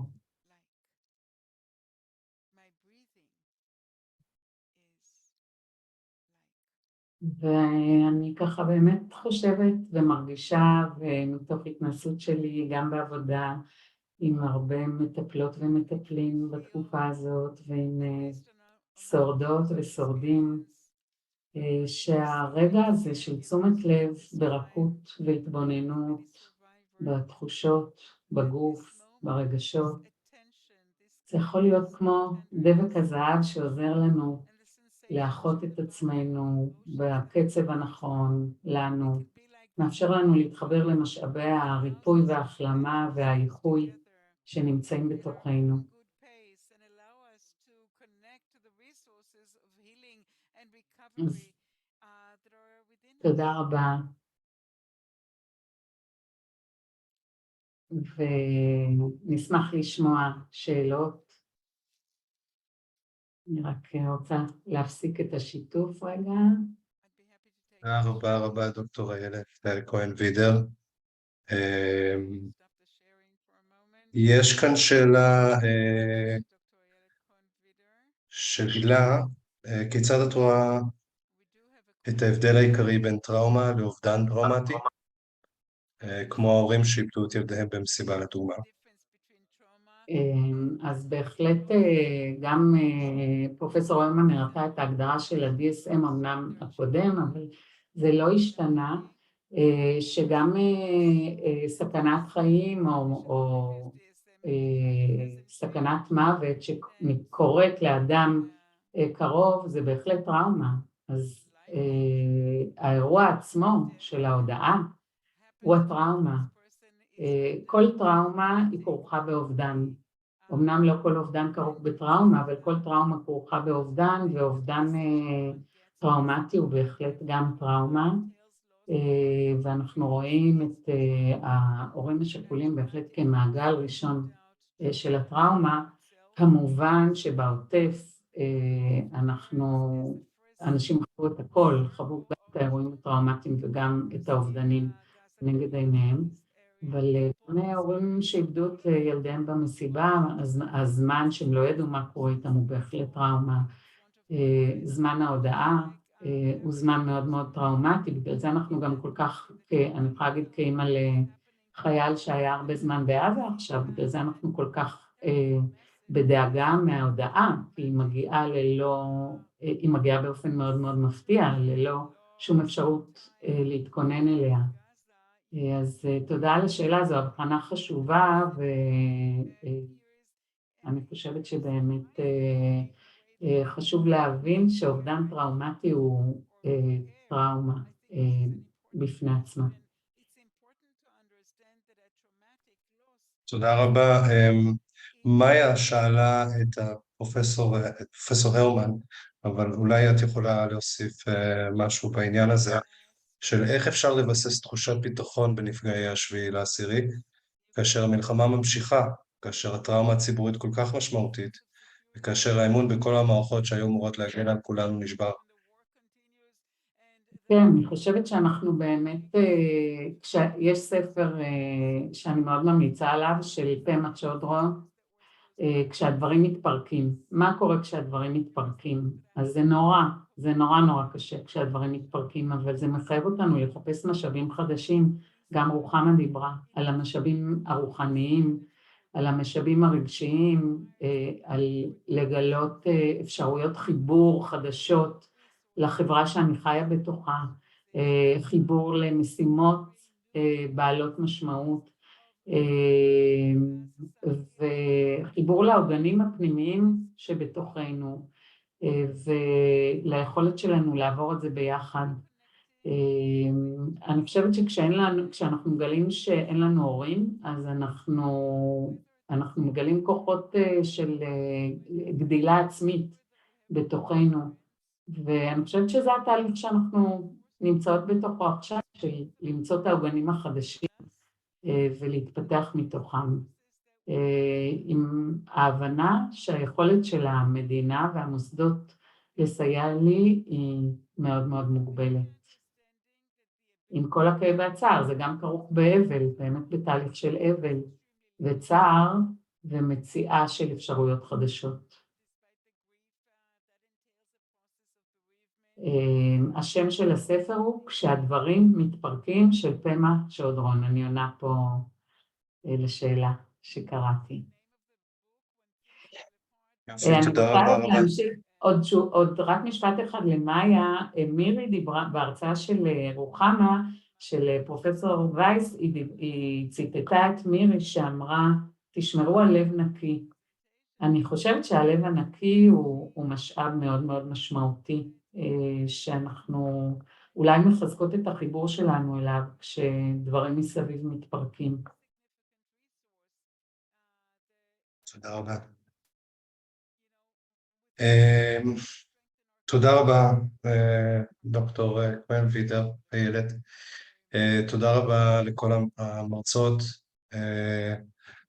S6: ואני ככה באמת חושבת ומרגישה, ומתוך התנסות שלי גם בעבודה עם הרבה מטפלות ומטפלים בתקופה הזאת, ועם שורדות ושורדים, שהרגע הזה של תשומת לב ברכות והתבוננות בתחושות, בגוף, ברגשות, זה יכול להיות כמו דבק הזהב שעוזר לנו לאחות את עצמנו בקצב הנכון לנו, מאפשר לנו להתחבר למשאבי הריפוי וההחלמה והאיחוי שנמצאים בתוכנו. אז תודה רבה. ונשמח לשמוע שאלות. אני רק רוצה להפסיק את השיתוף רגע.
S1: רבה רבה דוקטור איילת כהן-וידר. יש כאן שאלה של הילה, כיצד את רואה את ההבדל העיקרי בין טראומה לאובדן טראומטי, כמו ההורים שאיבדו את ילדיהם במסיבה לדוגמה?
S6: אז בהחלט גם פרופסור הרמן הראתה את ההגדרה של ה-DSM אמנם הקודם, אבל זה לא השתנה, שגם סכנת חיים או סכנת מוות שקורית לאדם קרוב, זה בהחלט טראומה. אז האירוע עצמו של ההודעה הוא הטראומה. כל טראומה היא כרוכה באובדן. אמנם לא כל אובדן כרוך בטראומה, אבל כל טראומה כרוכה באובדן, ואובדן טראומטי הוא בהחלט גם טראומה. ואנחנו רואים את ההורים השכולים בהחלט כמעגל ראשון של הטראומה. כמובן שבעוטף אנשים חוו את הכל, חוו גם את האירועים הטראומטיים וגם את האובדנים נגד עיניהם, אבל בני ההורים שאיבדו את ילדיהם במסיבה, הזמן שהם לא ידעו מה קורה איתם הוא בהחלט טראומה. זמן ההודעה הוא זמן מאוד מאוד טראומטי, בגלל זה אנחנו גם כל כך, אני יכולה להגיד כאימא לחייל שהיה הרבה זמן בעזה עכשיו, בגלל זה אנחנו כל כך בדאגה מההודעה, כי היא מגיעה באופן מאוד מאוד מפתיע, ללא שום אפשרות להתכונן אליה. אז תודה על השאלה, זו הבחנה חשובה, ואני חושבת שבאמת חשוב להבין שאובדן טראומטי הוא טראומה בפני עצמה.
S1: תודה רבה. מאיה שאלה את פרופסור הרמן, אבל אולי את יכולה להוסיף משהו בעניין הזה, של איך אפשר לבסס תחושת ביטחון בנפגעי השביעי לעשירי, כאשר המלחמה ממשיכה, כאשר הטראומה הציבורית כל כך משמעותית, וכאשר האמון בכל המערכות שהיו אמורות להגן על כולנו נשבר.
S6: כן, אני חושבת שאנחנו באמת, יש ספר שאני מאוד ממליצה עליו, של פמה צ'ודרו, כשהדברים מתפרקים. מה קורה כשהדברים מתפרקים? אז זה נורא קשה כשהדברים מתפרקים, אבל זה מחייב אותנו לחפש משאבים חדשים. גם רוחמה דיברה על המשאבים הרוחניים, על המשאבים הרגשיים, על לגלות אפשרויות חיבור חדשות לחברה שאני חיה בתוכה, חיבור למשימות בעלות משמעות, וחיבור לעוגנים הפנימיים שבתוכנו, וליכולת שלנו לעבור את זה ביחד. אני חושבת כשאנחנו מגלים שאין לנו הורים, אז אנחנו מגלים כוחות של גדילה עצמית בתוכנו, ואני חושבת שזה התהליך שאנחנו נמצאות בתוכו עכשיו, של למצוא את העוגנים החדשים ולהתפתח מתוכם, עם ההבנה שהיכולת של המדינה והמוסדות לסייע לי היא מאוד מאוד מוגבלת. עם כל הכאב והצער, זה גם כרוך באבל, באמת בתהליך של אבל וצער ומציאה של אפשרויות חדשות. השם של הספר הוא כשהדברים מתפרקים, של פמה צ'ודרון. אני עונה פה לשאלה שקראתי. אני רוצה להמשיך עוד רק משפט אחד למאיה. מירי דיברה בהרצאה של רוחמה, של פרופסור וייס, היא ציטטה את מירי שאמרה, תשמרו על לב נקי. אני חושבת שהלב הנקי הוא משאב מאוד מאוד משמעותי, שאנחנו אולי מחזקות את החיבור שלנו אליו כשדברים מסביב מתפרקים.
S1: תודה רבה. תודה רבה, דוקטור כהן-וידר, איילת. תודה רבה לכל המרצות.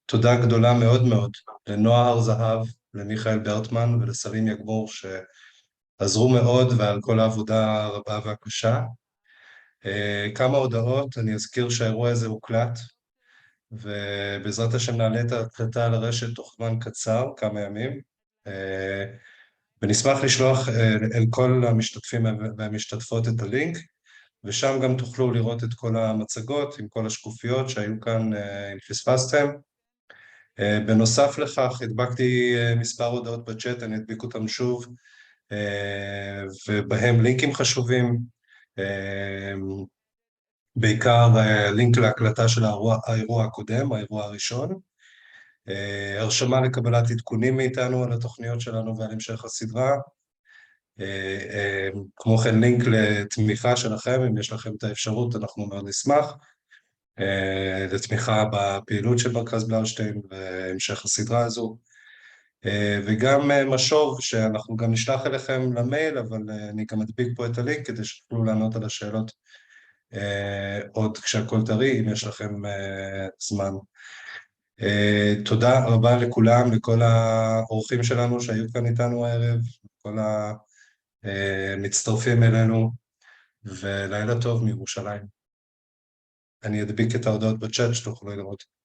S1: תודה גדולה מאוד מאוד לנועה הר זהב, למיכאל ברטמן ולסלים יגמור שעזרו מאוד ועל כל העבודה הרבה והקשה. כמה הודעות, אני אזכיר שהאירוע הזה הוקלט, ובעזרת השם נעלה את ההקלטה על הרשת תוך זמן קצר, כמה ימים, ונשמח לשלוח אל כל המשתתפים והמשתתפות את הלינק, ושם גם תוכלו לראות את כל המצגות עם כל השקופיות שהיו כאן אם פספסתם. בנוסף לכך, הדבקתי מספר הודעות בצ'אט, אני אדביק אותם שוב, ובהם לינקים חשובים, בעיקר לינק להקלטה של האירוע הקודם, האירוע הראשון, הרשמה לקבלת עדכונים מאיתנו על התוכניות שלנו ועל המשך הסדרה, כמו כן לינק לתמיכה שלכם, אם יש לכם את האפשרות אנחנו מאוד נשמח, לתמיכה בפעילות של מרכז בלאושטיין והמשך הסדרה הזו, וגם משוב שאנחנו גם נשלח אליכם למייל, אבל אני גם אדביק פה את הלינק כדי שתוכלו לענות על השאלות עוד כשהכל טרי, אם יש לכם זמן. תודה רבה לכולם, לכל האורחים שלנו שהיו כאן איתנו הערב, כל המצטרפים אלינו, ולילה טוב מירושלים. אני אדביק את ההודעות בצ'אט שתוכלו לראות.